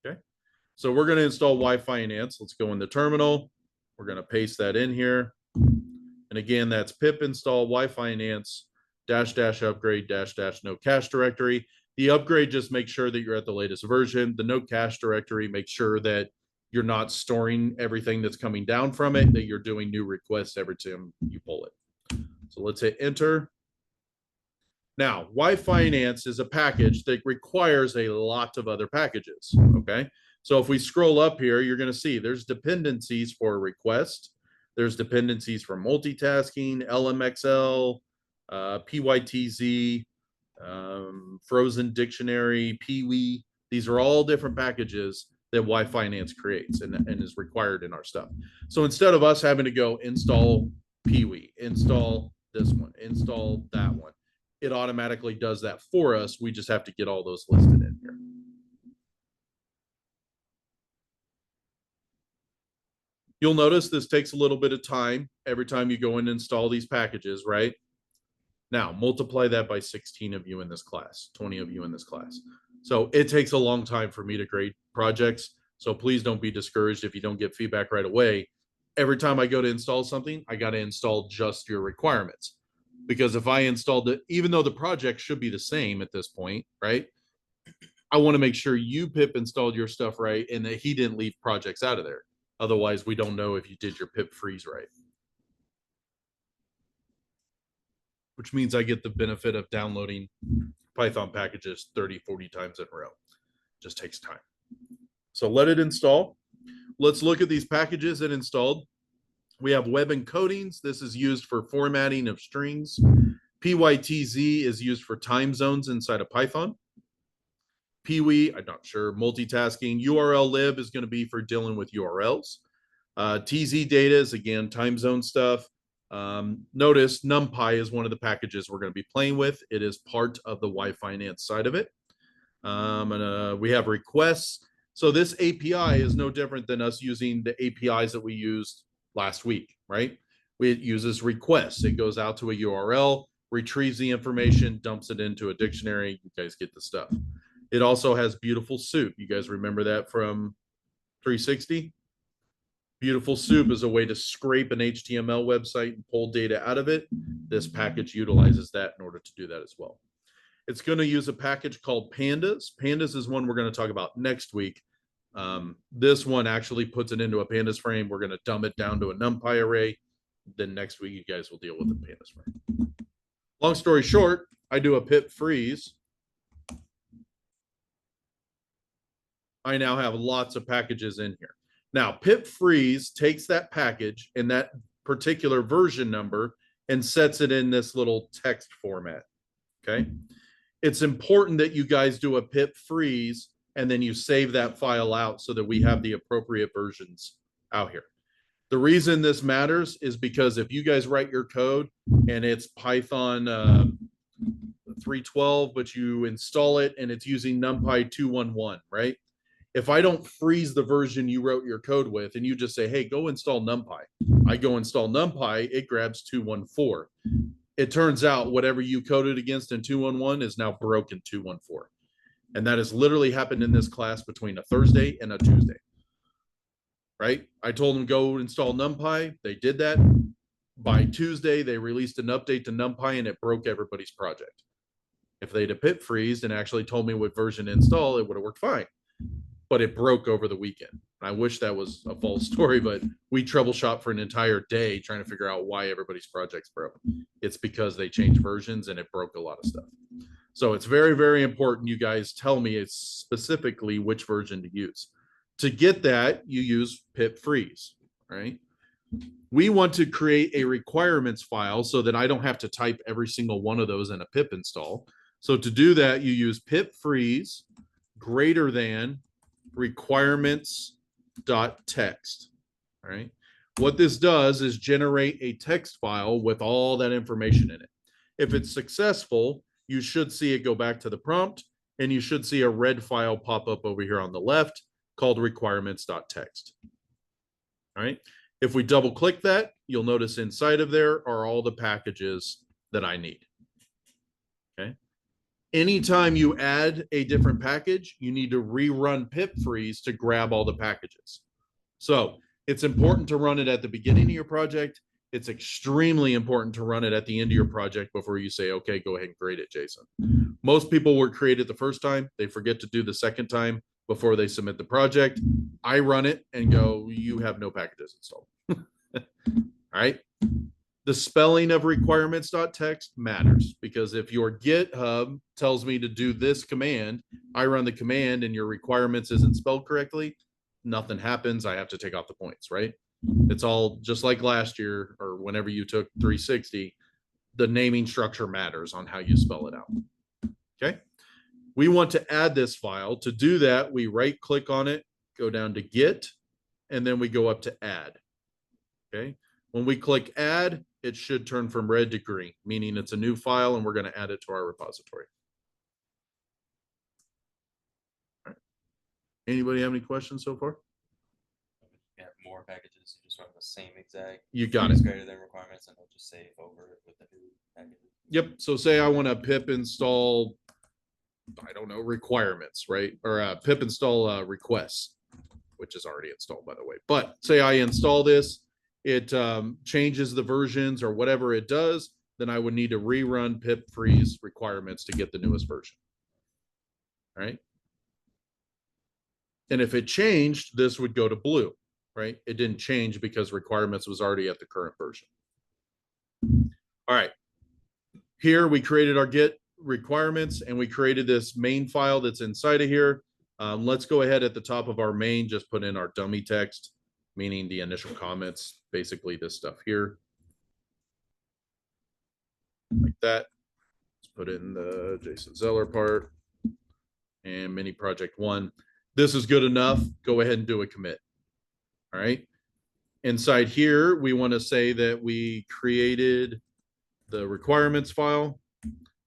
Okay, so we're going to install YFinance. Let's go in the terminal. We're going to paste that in here. And again, that's pip install YFinance -- upgrade -- no cache directory. The upgrade just makes sure that you're at the latest version. The no cache directory makes sure that you're not storing everything that's coming down from it, that you're doing new requests every time you pull it. So let's hit enter. Now, YFinance is a package that requires a lot of other packages, okay? So if we scroll up here, you're going to see there's dependencies for request. There's dependencies for multitasking, LMXL, PYTZ, Frozen Dictionary, Peewee. These are all different packages that YFinance creates and is required in our stuff. So instead of us having to go install Peewee, install this one, install that one, it automatically does that for us. We just have to get all those listed in here. You'll notice this takes a little bit of time every time you go in and install these packages, right? Now, multiply that by 16 of you in this class, 20 of you in this class. So it takes a long time for me to grade projects. So please don't be discouraged if you don't get feedback right away. Every time I go to install something, I got to install just your requirements. Because if I installed it, even though the project should be the same at this point, right? I want to make sure you pip installed your stuff right and that he didn't leave projects out of there. Otherwise, we don't know if you did your pip freeze right. Which means I get the benefit of downloading Python packages 30, 40 times in a row. Just takes time. So let it install. Let's look at these packages that installed. We have web encodings. This is used for formatting of strings. PYTZ is used for time zones inside of Python. Peewee, I'm not sure, multitasking. URL lib is going to be for dealing with URLs. TZ data is, again, time zone stuff. Notice Numpy is one of the packages we're going to be playing with. It is part of the YFinance side of it. We have requests. So this API is no different than us using the APIs that we used last week, right? It uses requests. It goes out to a URL, retrieves the information, dumps it into a dictionary. You guys get the stuff. It also has beautiful soup. You guys remember that from 360? Beautiful soup is a way to scrape an HTML website and pull data out of it. This package utilizes that in order to do that as well. It's going to use a package called Pandas. Pandas is one we're going to talk about next week. This one actually puts it into a Pandas frame. We're going to dumb it down to a Numpy array. Then next week, you guys will deal with the Pandas frame. Long story short, I do a pip freeze. I now have lots of packages in here. Now, pip freeze takes that package and that particular version number and sets it in this little text format, okay? It's important that you guys do a pip freeze and then you save that file out so that we have the appropriate versions out here. The reason this matters is because if you guys write your code and it's Python 3.12, but you install it and it's using NumPy 2.11, right? If I don't freeze the version you wrote your code with and you just say, hey, go install NumPy, I go install NumPy, it grabs 2.14. It turns out whatever you coded against in 2.11 is now broken 2.14. And that has literally happened in this class between a Thursday and a Tuesday. Right? I told them go install NumPy. They did that. By Tuesday, they released an update to NumPy and it broke everybody's project. If they'd have pip freezed and actually told me what version to install, it would have worked fine. But it broke over the weekend. I wish that was a false story, but we troubleshot for an entire day trying to figure out why everybody's projects broke. It's because they changed versions and it broke a lot of stuff. So it's very, very important you guys tell me specifically which version to use. To get that, you use pip freeze, right? We want to create a requirements file so that I don't have to type every single one of those in a pip install. So to do that, you use pip freeze greater than requirements.text. All right. What this does is generate a text file with all that information in it. If it's successful, you should see it go back to the prompt and you should see a red file pop up over here on the left called requirements.text. All right. If we double click that, you'll notice inside of there are all the packages that I need. Okay. Anytime you add a different package, you need to rerun pip freeze to grab all the packages. So it's important to run it at the beginning of your project. It's extremely important to run it at the end of your project before you say, okay, go ahead and create it, Jason. Most people will create it the first time. They forget to do the second time before they submit the project. I run it and go, you have no packages installed. All right. The spelling of requirements.text matters because if your GitHub tells me to do this command, I run the command and your requirements isn't spelled correctly, nothing happens. I have to take off the points, right? It's all just like last year or whenever you took 360, the naming structure matters on how you spell it out. Okay. We want to add this file. To do that, we right click on it, go down to Git, and then we go up to Add. Okay. When we click Add, it should turn from red to green, meaning it's a new file and we're going to add it to our repository. All right. Anybody have any questions so far? You have more packages, you just run the same exact. You got it. Greater than requirements, and it'll just save over it with the new packages. Yep. So say I want to pip install, I don't know, requirements, right? Or pip install requests, which is already installed, by the way. But say I install this, it changes the versions or whatever it does, then I would need to rerun pip freeze requirements to get the newest version. All right. And if it changed, this would go to blue, right? It didn't change because requirements was already at the current version. All right. Here we created our Git requirements and we created this main file that's inside of here. Let's go ahead at the top of our main, just put in our dummy text, meaning the initial comments, basically this stuff here. Like that. Let's put in the Jason Zeller part and Miniproject 1. This is good enough. Go ahead and do a commit. All right. Inside here, we want to say that we created the requirements file,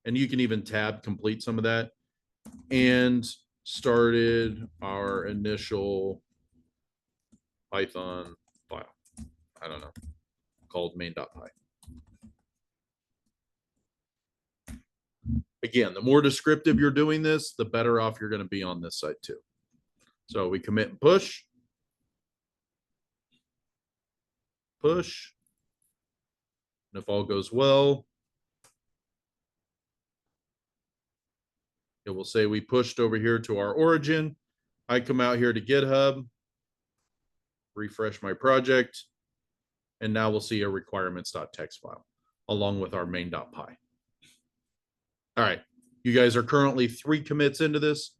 and you can even tab complete some of that, and started our initial Python file. I don't know, called main.py. Again, the more descriptive you're doing this, the better off you're going to be on this side too. So we commit and push. Push. And if all goes well, it will say we pushed over here to our origin. I come out here to GitHub, refresh my project, and now we'll see a requirements.txt file along with our main.py. All right, you guys are currently 3 commits into this.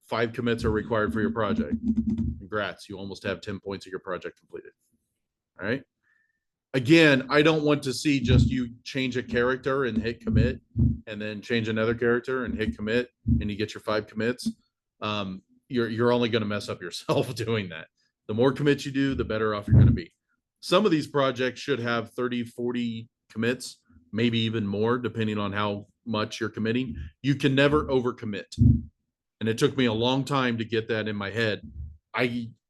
5 commits are required for your project. Congrats, you almost have 10 points of your project completed. All right. Again, I don't want to see just you change a character and hit commit and then change another character and hit commit and you get your 5 commits. You're only going to mess up yourself doing that. The more commits you do, the better off you're going to be. Some of these projects should have 30, 40 commits, maybe even more, depending on how much you're committing. You can never overcommit. And it took me a long time to get that in my head.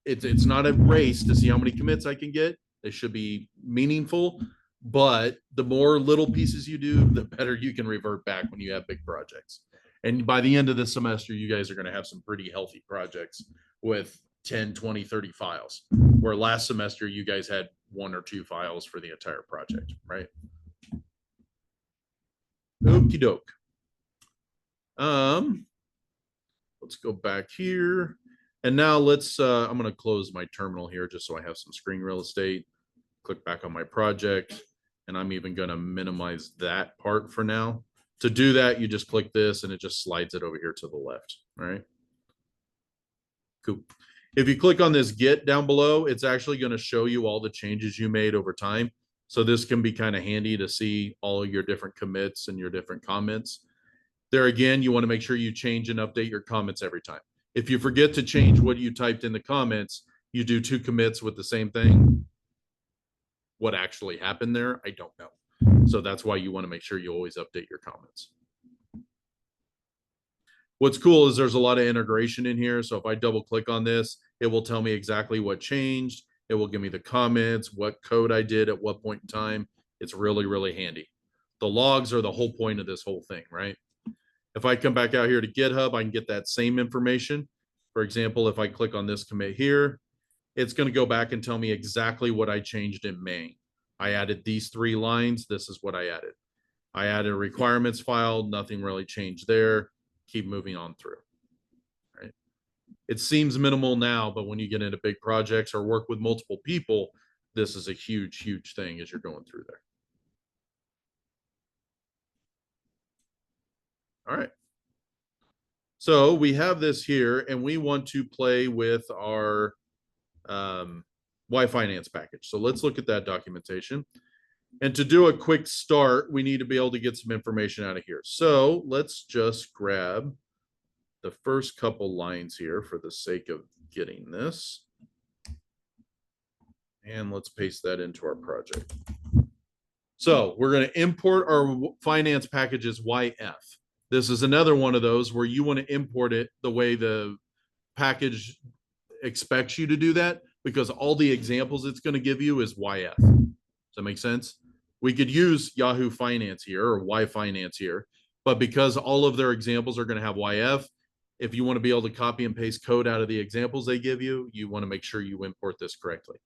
It's not a race to see how many commits I can get. They should be meaningful, but the more little pieces you do, the better you can revert back when you have big projects. And by the end of this semester, you guys are going to have some pretty healthy projects with 10, 20, 30 files. Where last semester, you guys had 1 or 2 files for the entire project, right? Okie doke. Let's go back here. And now let's, I'm going to close my terminal here just so I have some screen real estate. Click back on my project. And I'm even going to minimize that part for now. To do that, you just click this and it just slides it over here to the left. All right. Cool. If you click on this Get down below, it's actually going to show you all the changes you made over time. So this can be kind of handy to see all your different commits and your different comments. There again, you want to make sure you change and update your comments every time. If you forget to change what you typed in the comments, you do 2 commits with the same thing. What actually happened there, I don't know. So that's why you want to make sure you always update your comments. What's cool is there's a lot of integration in here. So if I double click on this, it will tell me exactly what changed. It will give me the comments, what code I did at what point in time. It's really, really handy. The logs are the whole point of this whole thing, right? If I come back out here to GitHub, I can get that same information. For example, if I click on this commit here, it's going to go back and tell me exactly what I changed in May. I added these 3 lines. This is what I added. I added a requirements file. Nothing really changed there. Keep moving on through. Right? It seems minimal now, but when you get into big projects or work with multiple people, this is a huge, huge thing as you're going through there. All right. So we have this here, and we want to play with our Y-Finance package. So let's look at that documentation. And to do a quick start, we need to be able to get some information out of here. So let's just grab the first couple lines here for the sake of getting this. And let's paste that into our project. So we're going to import our finance packages YF. This is another one of those where you want to import it the way the package expects you to do that, because all the examples it's going to give you is YF. Does that make sense? We could use Yahoo Finance here or Y Finance here, but because all of their examples are going to have YF, if you want to be able to copy and paste code out of the examples they give you, you want to make sure you import this correctly.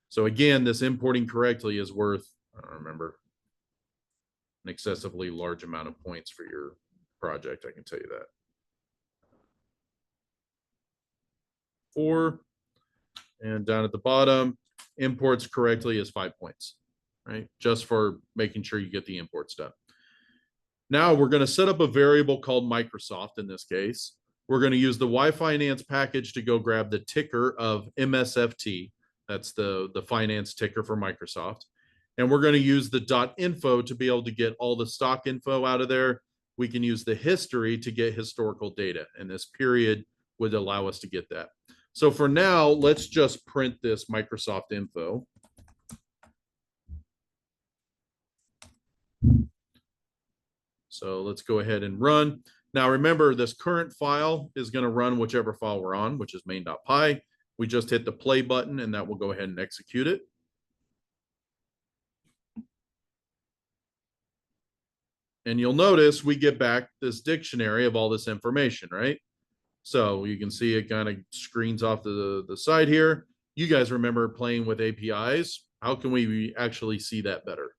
So again, this importing correctly is worth, I don't remember, an excessively large amount of points for your project. I can tell you that. 4. And down at the bottom, imports correctly is 5 points, right? Just for making sure you get the imports done. Now we're going to set up a variable called Microsoft in this case. We're going to use the Y-Finance package to go grab the ticker of MSFT. That's the finance ticker for Microsoft. And we're going to use the .info to be able to get all the stock info out of there. We can use the history to get historical data, and this period would allow us to get that. So for now, let's just print this Microsoft info. So let's go ahead and run. Now remember, this current file is going to run whichever file we're on, which is main.py. We just hit the play button and that will go ahead and execute it. And you'll notice we get back this dictionary of all this information, right? So you can see it kind of screens off the side here. You guys remember playing with APIs. How can we actually see that better?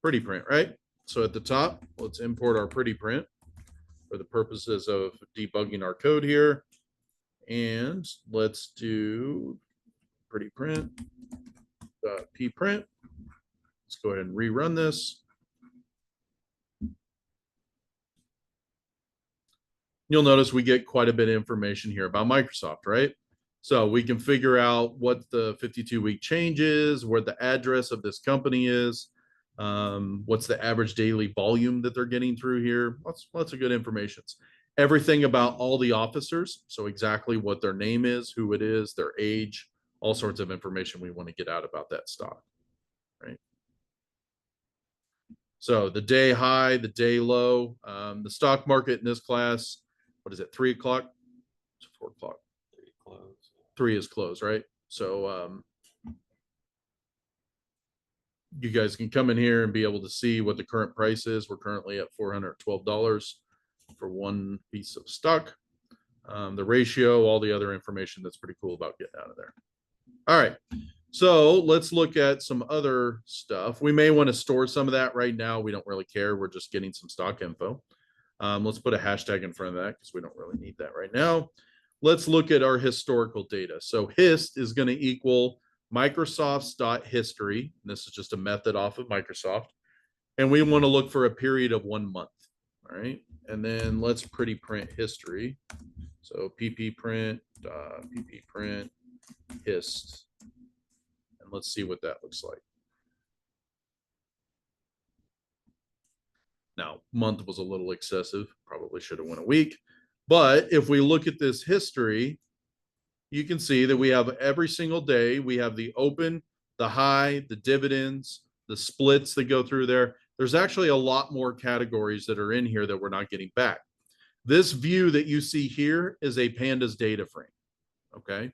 Pretty print, right? So at the top, let's import our pretty print for the purposes of debugging our code here. And let's do pretty print .pprint. Let's go ahead and rerun this. You'll notice we get quite a bit of information here about Microsoft, right? So we can figure out what the 52-week change is, where the address of this company is, what's the average daily volume that they're getting through here. Lots of good information. Everything about all the officers, so exactly what their name is, who it is, their age, all sorts of information we want to get out about that stock, right? So the day high, the day low, the stock market in this class, what is it, 3 o'clock? It's 4 o'clock. 3 is closed, right? So you guys can come in here and be able to see what the current price is. We're currently at $412 for one piece of stock. The ratio, all the other information that's pretty cool about getting out of there. All right. So let's look at some other stuff. We may want to store some of that right now. We don't really care. We're just getting some stock info. Let's put a hashtag in front of that because we don't really need that right now. Let's look at our historical data. So hist is going to equal Microsoft's.history. This is just a method off of Microsoft. And we want to look for a period of 1 month. All right. And then let's pretty print history. So ppprint hist. And let's see what that looks like. Now, month was a little excessive. Probably should have went a week. But if we look at this history, you can see that we have every single day, we have the open, the high, the dividends, the splits that go through there. There's actually a lot more categories that are in here that we're not getting back. This view that you see here is a pandas data frame. Okay.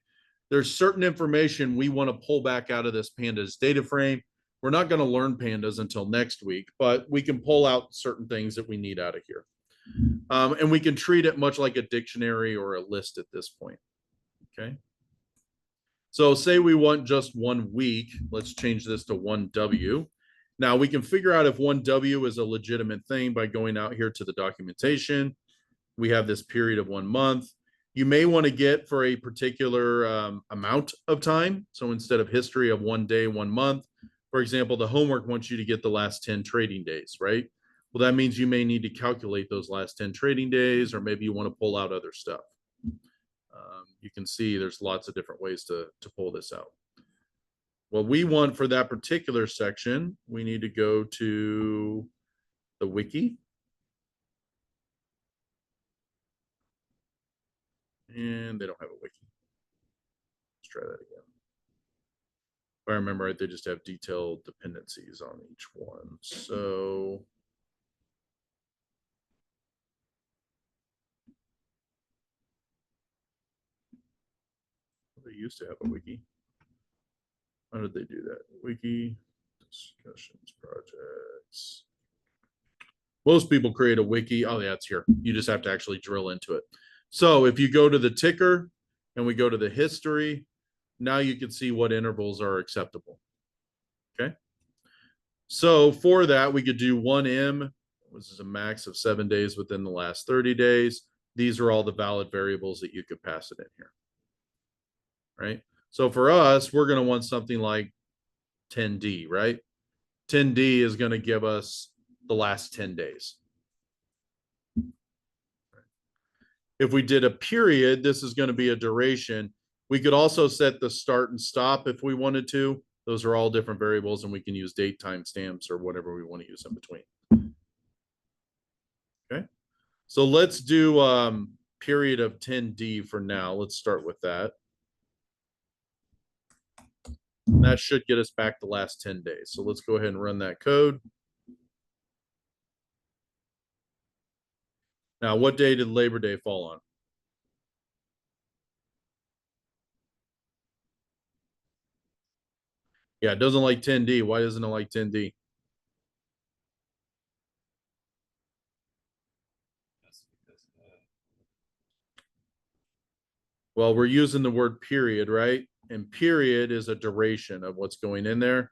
There's certain information we want to pull back out of this pandas data frame. We're not going to learn pandas until next week, but we can pull out certain things that we need out of here. And we can treat it much like a dictionary or a list at this point. Okay. So say we want just 1 week. Let's change this to 1W. Now we can figure out if 1W is a legitimate thing by going out here to the documentation. We have this period of 1 month. You may want to get for a particular amount of time. So instead of history of 1 day, 1 month, for example, the homework wants you to get the last 10 trading days, right? Well, that means you may need to calculate those last 10 trading days, or maybe you want to pull out other stuff. You can see there's lots of different ways to pull this out. What we want for that particular section, we need to go to the wiki. And they don't have a wiki. Let's try that again. If I remember right, they just have detailed dependencies on each one. So they used to have a wiki. How did they do that? Wiki, discussions, projects. Most people create a wiki. Oh, yeah, it's here. You just have to actually drill into it. So if you go to the ticker and we go to the history, now you can see what intervals are acceptable. Okay. So for that, we could do 1M, which is a max of 7 days within the last 30 days. These are all the valid variables that you could pass it in here. Right. So for us, we're going to want something like 10D, right? 10D is going to give us the last 10 days. If we did a period, this is going to be a duration. We could also set the start and stop if we wanted to. Those are all different variables, and we can use date timestamps or whatever we want to use in between. Okay. So let's do period of 10D for now. Let's start with that. That should get us back the last 10 days. So let's go ahead and run that code. Now, what day did Labor Day fall on? Yeah, it doesn't like 10D. Why doesn't it like 10D? Well, we're using the word period, right? And period is a duration of what's going in there.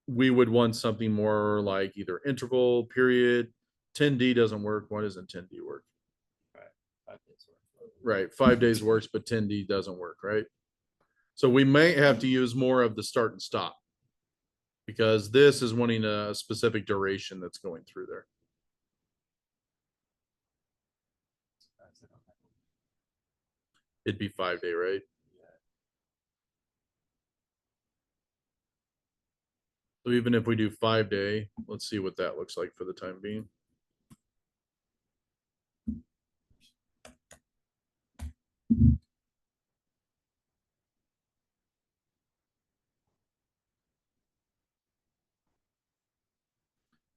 We would want something more like either interval, period. 10D doesn't work. Why doesn't 10D work? Right, 5 days works, but 10D doesn't work, right? So we may have to use more of the start and stop because this is wanting a specific duration that's going through there. It'd be 5 day, right? So even if we do 5 day, let's see what that looks like for the time being.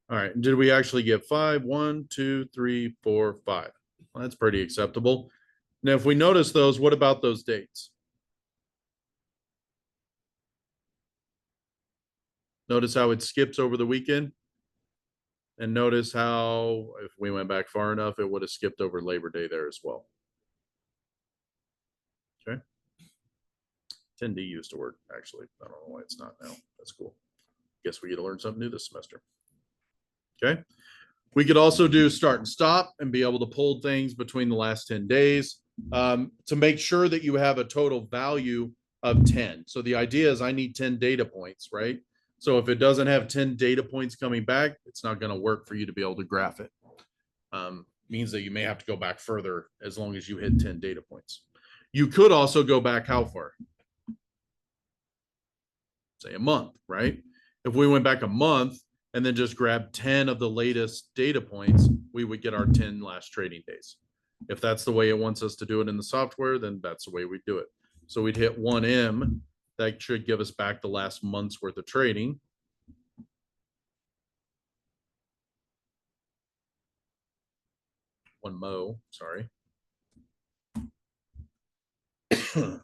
All right. Did we actually get 5? 1, 2, 3, 4, 5. Well, that's pretty acceptable. Now, if we notice those, what about those dates? Notice how it skips over the weekend? And notice how, if we went back far enough, it would have skipped over Labor Day there as well. Okay. 10D used to work, actually. I don't know why it's not now. That's cool. Guess we get to learn something new this semester. Okay. We could also do start and stop and be able to pull things between the last 10 days to make sure that you have a total value of 10. So the idea is I need 10 data points, right? So if it doesn't have 10 data points coming back, it's not going to work for you to be able to graph it. Means that you may have to go back further as long as you hit 10 data points. You could also go back how far? Say a month, right? If we went back a month and then just grabbed 10 of the latest data points, we would get our 10 last trading days. If that's the way it wants us to do it in the software, then that's the way we do it. So we'd hit 1M. That should give us back the last month's worth of trading. One mo, sorry. And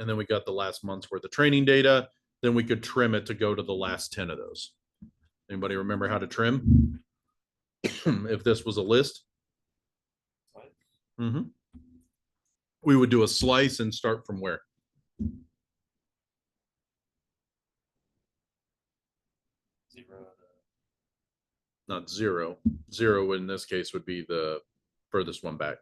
then we got the last month's worth of training data. Then we could trim it to go to the last 10 of those. Anybody remember how to trim? If this was a list? Mm-hmm. We would do a slice and start from where? Not zero. Zero in this case would be the furthest one back.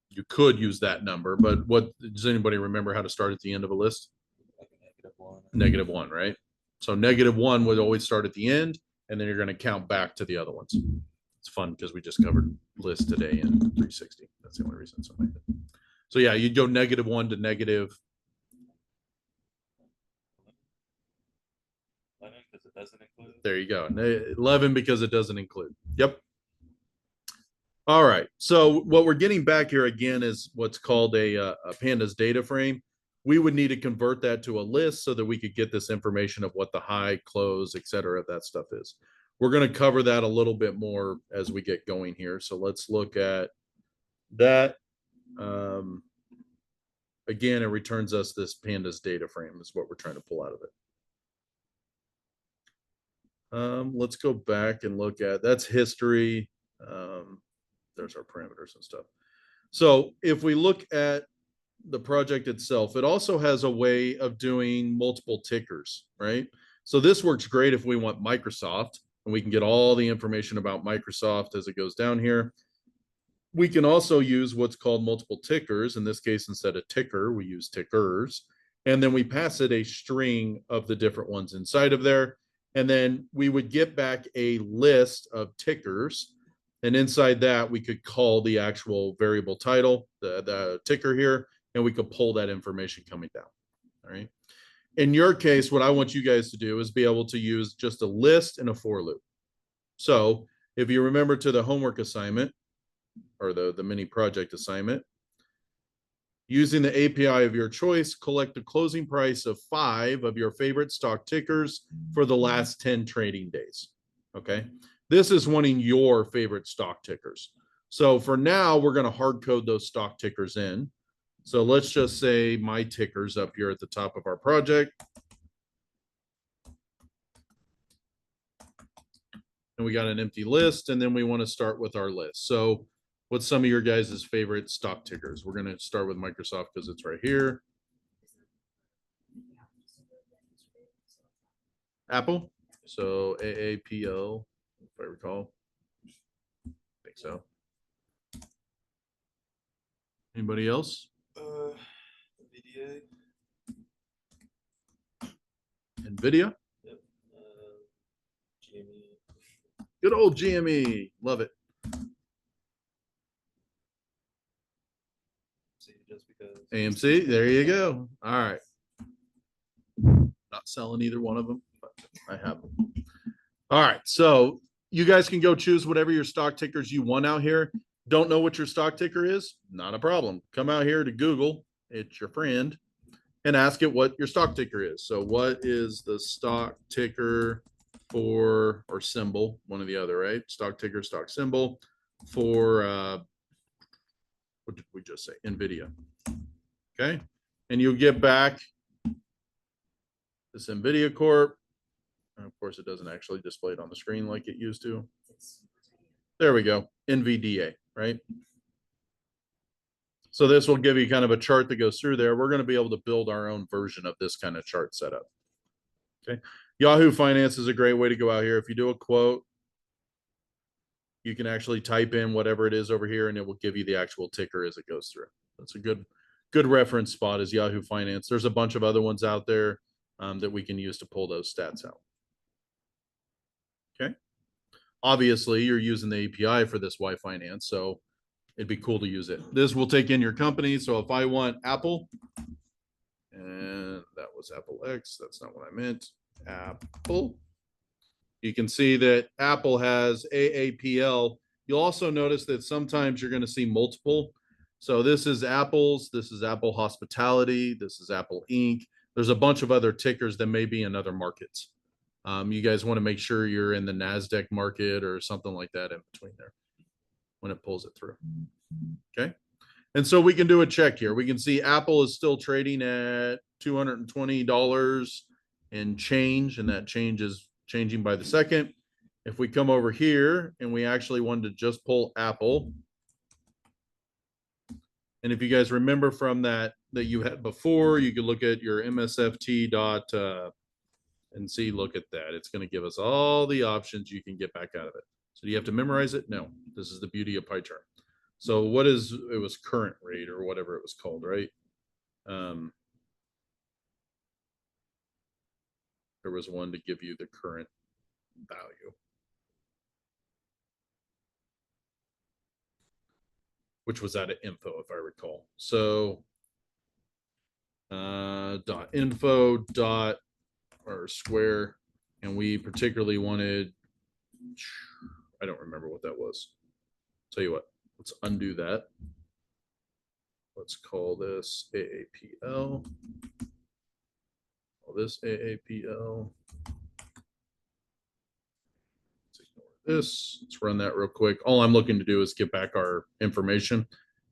You could use that number, but what does anybody remember how to start at the end of a list? Like -1. -1, right? So -1 would always start at the end, and then you're going to count back to the other ones. It's fun because we just covered lists today in 360. That's the only reason. So yeah, you'd go -1 to negative. 11 because it doesn't include. There you go. 11 because it doesn't include. Yep. All right. So what we're getting back here again is what's called a pandas data frame. We would need to convert that to a list so that we could get this information of what the high, close, et cetera, that stuff is. We're going to cover that a little bit more as we get going here. So let's look at that. Again, it returns us this pandas data frame is what we're trying to pull out of it. Let's go back and look at that's history. There's our parameters and stuff. So if we look at the project itself, it also has a way of doing multiple tickers, right? So this works great if we want Microsoft, and we can get all the information about Microsoft as it goes down here. We can also use what's called multiple tickers. In this case, instead of ticker, we use tickers. And then we pass it a string of the different ones inside of there. And then we would get back a list of tickers. And inside that, we could call the actual variable title, the ticker here, and we could pull that information coming down. All right. In your case, what I want you guys to do is be able to use just a list and a for loop. So if you remember to the homework assignment or the mini project assignment, using the API of your choice, collect the closing price of 5 of your favorite stock tickers for the last 10 trading days. Okay. This is wanting your favorite stock tickers. So for now, we're going to hard code those stock tickers in. So let's just say my tickers up here at the top of our project. And we got an empty list, and then we want to start with our list. So what's some of your guys' favorite stock tickers? We're going to start with Microsoft because it's right here. Apple. So AAPO, if I recall. I think so. Anybody else? NVIDIA. NVIDIA. Yep. GME. Good old GME. Love it. Just because. AMC. There you go. All right. Not selling either one of them, but I have them. All right. So you guys can go choose whatever your stock tickers you want out here. Don't know what your stock ticker is? Not a problem. Come out here to Google, it's your friend, and ask it what your stock ticker is. So what is the stock ticker for, or symbol, one or the other, right? Stock ticker, stock symbol for, what did we just say? NVIDIA. Okay. And you'll get back this NVIDIA Corp. And of course, it doesn't actually display it on the screen like it used to. There we go. NVDA, right? So this will give you kind of a chart that goes through there. We're going to be able to build our own version of this kind of chart setup. Okay. Yahoo Finance is a great way to go out here. If you do a quote, you can actually type in whatever it is over here and it will give you the actual ticker as it goes through. That's a good reference spot is Yahoo Finance. There's a bunch of other ones out there that we can use to pull those stats out. Okay. Obviously, you're using the API for this Y Finance, so it'd be cool to use it. This will take in your company. So if I want Apple, and that was Apple X, that's not what I meant, Apple. You can see that Apple has AAPL. You'll also notice that sometimes you're going to see multiple. So this is Apple's, this is Apple Hospitality, this is Apple Inc. There's a bunch of other tickers that may be in other markets. You guys want to make sure you're in the NASDAQ market or something like that in between there when it pulls it through. Okay. And so we can do a check here. We can see Apple is still trading at $220 and change, and that change is changing by the second. If we come over here and we actually wanted to just pull Apple, and if you guys remember from that you had before, you could look at your MSFT dot and see, look at that. It's going to give us all the options you can get back out of it. So do you have to memorize it? No, this is the beauty of PyChart. So what is, it was current rate or whatever it was called, right? There was one to give you the current value, which was out of info, if I recall. So dot info dot or square, and we particularly wanted, I don't remember what that was. Tell you what, let's undo that. Let's call this AAPL. Call this AAPL. Let's ignore this. Let's run that real quick. All I'm looking to do is get back our information.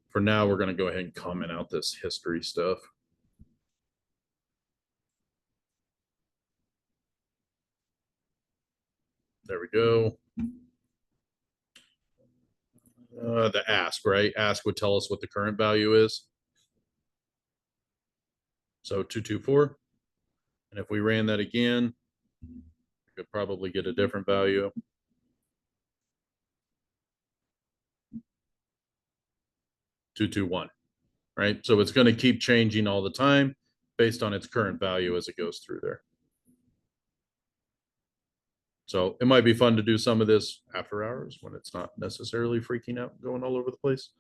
For now, we're going to go ahead and comment out this history stuff. There we go. The ask, right? Ask would tell us what the current value is. So 224. And if we ran that again, we could probably get a different value. 221, right? So it's going to keep changing all the time based on its current value as it goes through there. So it might be fun to do some of this after hours when it's not necessarily freaking out, going all over the place.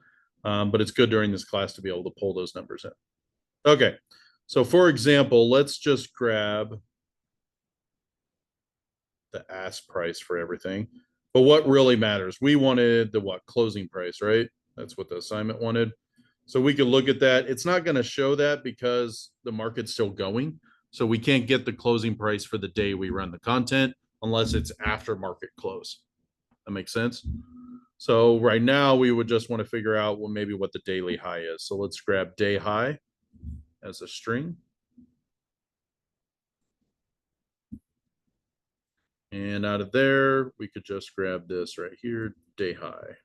But it's good during this class to be able to pull those numbers in. Okay, so for example, let's just grab the ask price for everything. But what really matters, we wanted the what? Closing price, right? That's what the assignment wanted. So we could look at that. It's not going to show that because the market's still going. So we can't get the closing price for the day we run the content unless it's after market close. That makes sense? So right now we would just want to figure out, well, maybe what the daily high is. So let's grab day high as a string. And out of there, we could just grab this right here, day high.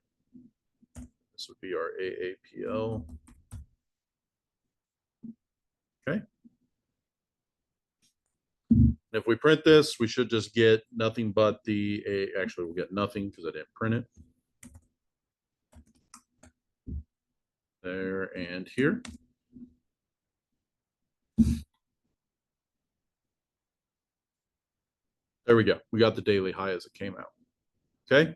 This would be our AAPL. Okay. If we print this, we should just get nothing but the, actually we'll get nothing because I didn't print it. There and here. There we go. We got the daily high as it came out. Okay.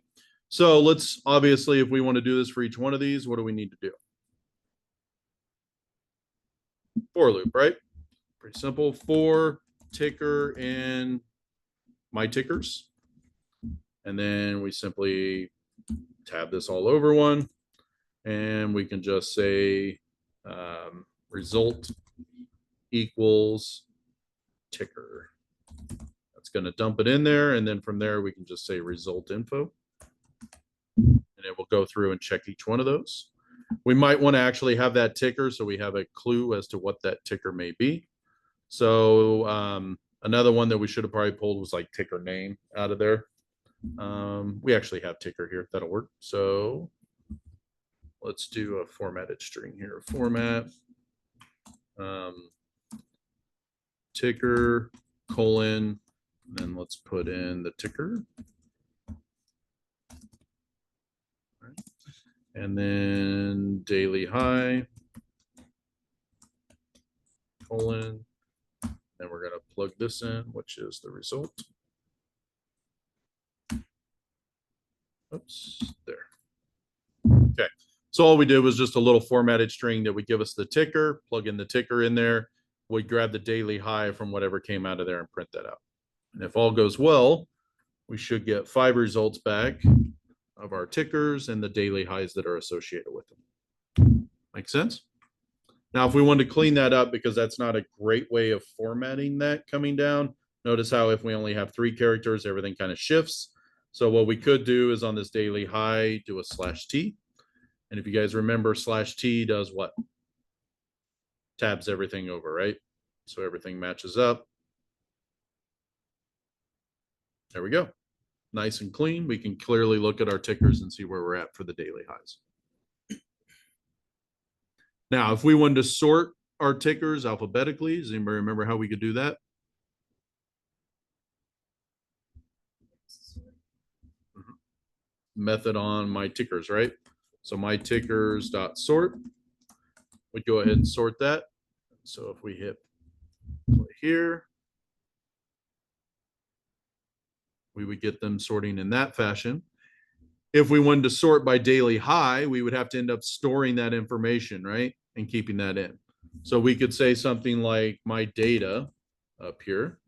So let's, obviously, if we want to do this for each one of these, what do we need to do? For loop, right? Pretty simple. For ticker and my tickers. And then we simply tab this all over one. And we can just say result equals ticker. That's going to dump it in there. And then from there, we can just say result info. And it will go through and check each one of those. We might want to actually have that ticker so we have a clue as to what that ticker may be. So another one that we should have probably pulled was like ticker name out of there. We actually have ticker here. That'll work. So let's do a formatted string here. Format ticker colon, and then let's put in the ticker. And then daily high colon. Then we're going to plug this in, which is the result. Oops, there. Okay. So all we did was just a little formatted string that would give us the ticker, plug in the ticker in there. We grab the daily high from whatever came out of there and print that out. And if all goes well, we should get 5 results back of our tickers and the daily highs that are associated with them. Make sense? Now, if we wanted to clean that up, because that's not a great way of formatting that coming down, notice how if we only have 3 characters, everything kind of shifts. So what we could do is on this daily high, do a /t. And if you guys remember, /t does what? Tabs everything over, right? So everything matches up. There we go. Nice and clean. We can clearly look at our tickers and see where we're at for the daily highs. Now, if we wanted to sort our tickers alphabetically, does anybody remember how we could do that? Method on my tickers, right? So my tickers dot sort. We go ahead and sort that. So if we hit play here, we would get them sorting in that fashion. If we wanted to sort by daily high, we would have to end up storing that information, right? And keeping that in. So we could say something like my data up here.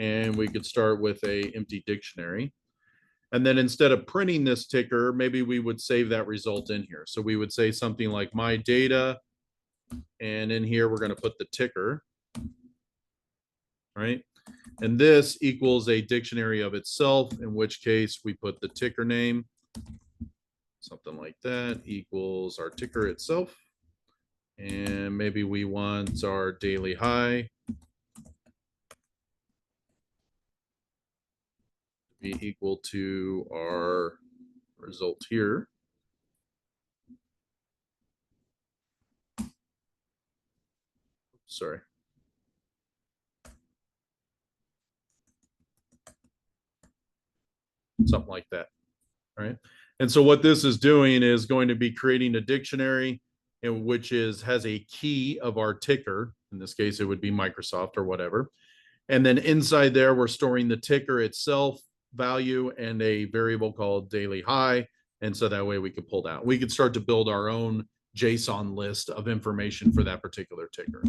And we could start with a empty dictionary. And then instead of printing this ticker, maybe we would save that result in here. So we would say something like my data. And in here, we're going to put the ticker. Right? And this equals a dictionary of itself, in which case we put the ticker name, something like that, equals our ticker itself. And maybe we want our daily high to be equal to our result here. Sorry. Something like that, right? And so what this is doing is going to be creating a dictionary in which has a key of our ticker. In this case, it would be Microsoft or whatever. And then inside there, we're storing the ticker itself value and a variable called daily high. And so that way we could pull down. We could start to build our own JSON list of information for that particular ticker.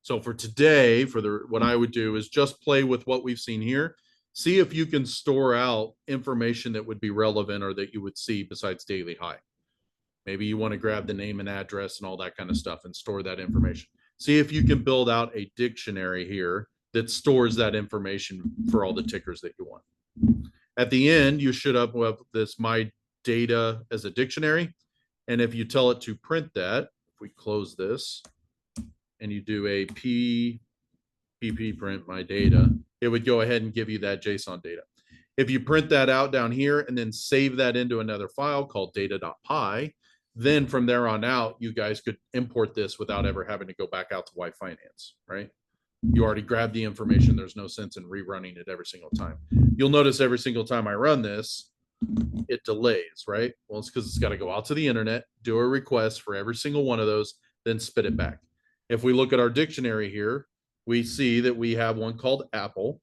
So for today, what I would do is just play with what we've seen here. See if you can store out information that would be relevant or that you would see besides daily high. Maybe you want to grab the name and address and all that kind of stuff and store that information. See if you can build out a dictionary here that stores that information for all the tickers that you want. At the end, you should have this my data as a dictionary. And if you tell it to print that, if we close this and you do a pp print my data, it would go ahead and give you that JSON data. If you print that out down here and then save that into another file called data.py, then from there on out, you guys could import this without ever having to go back out to Y Finance, right? You already grabbed the information. There's no sense in rerunning it every single time. You'll notice every single time I run this, it delays, right? Well, it's because it's got to go out to the internet, do a request for every single one of those, then spit it back. If we look at our dictionary here, we see that we have one called Apple.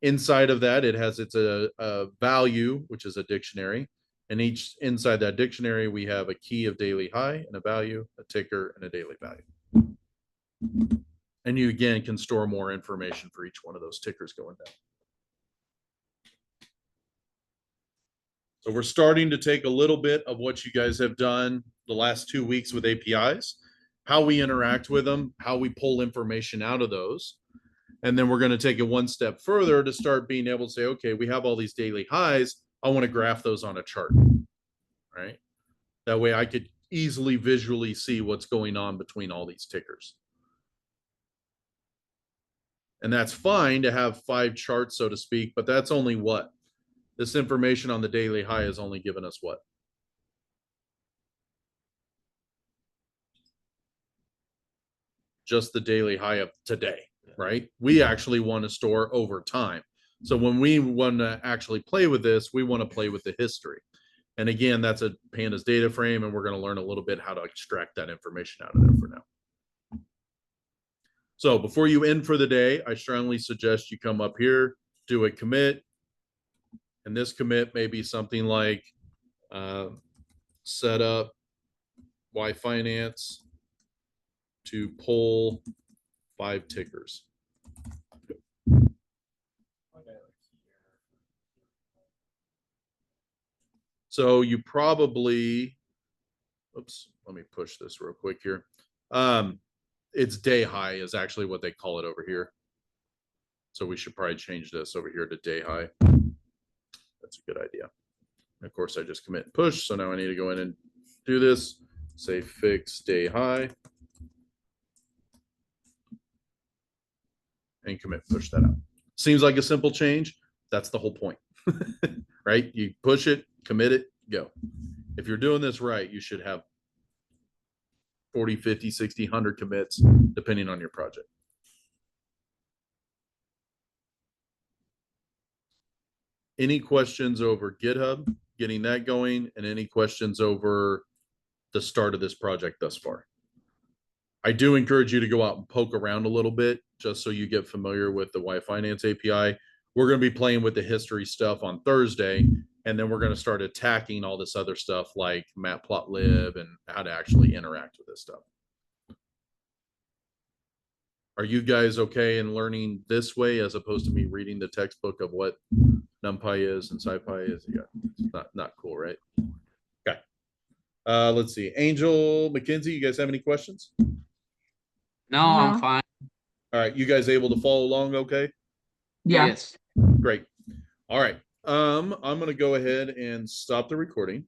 Inside of that, it has a value, which is a dictionary. And each inside that dictionary, we have a key of daily high and a value, a ticker, and a daily value. And you, again, can store more information for each one of those tickers going down. So we're starting to take a little bit of what you guys have done the last 2 weeks with APIs, how we interact with them, how we pull information out of those. And then we're going to take it one step further to start being able to say, okay, we have all these daily highs. I want to graph those on a chart, right? That way I could easily visually see what's going on between all these tickers. And that's fine to have 5 charts, so to speak, but that's only what? This information on the daily high is only given us what? Just the daily high of today, right? We actually want to store over time. So when we want to actually play with this, we want to play with the history. And again, that's a pandas data frame, and we're going to learn a little bit how to extract that information out of there for now. So before you end for the day, I strongly suggest you come up here, do a commit. And this commit may be something like set up Y Finance to pull 5 tickers. So you probably, oops, let me push this real quick here. It's day high is actually what they call it over here. So we should probably change this over here to day high. That's a good idea. And of course, I just commit and push. So now I need to go in and do this. Say fix day high. And commit, push that out. Seems like a simple change. That's the whole point, right? You push it, commit it, go. If you're doing this right, you should have 40, 50, 60, 100 commits, depending on your project. Any questions over GitHub, getting that going, and any questions over the start of this project thus far? I do encourage you to go out and poke around a little bit just so you get familiar with the Y Finance API. We're going to be playing with the history stuff on Thursday, and then we're going to start attacking all this other stuff like matplotlib and how to actually interact with this stuff. Are you guys okay in learning this way as opposed to me reading the textbook of what Numpy is and SciPy is? Yeah, it's not cool, right? Okay. Let's see. Angel, McKenzie, you guys have any questions? No, I'm fine. All right, you guys able to follow along okay? Yes. Great. All right. I'm going to go ahead and stop the recording.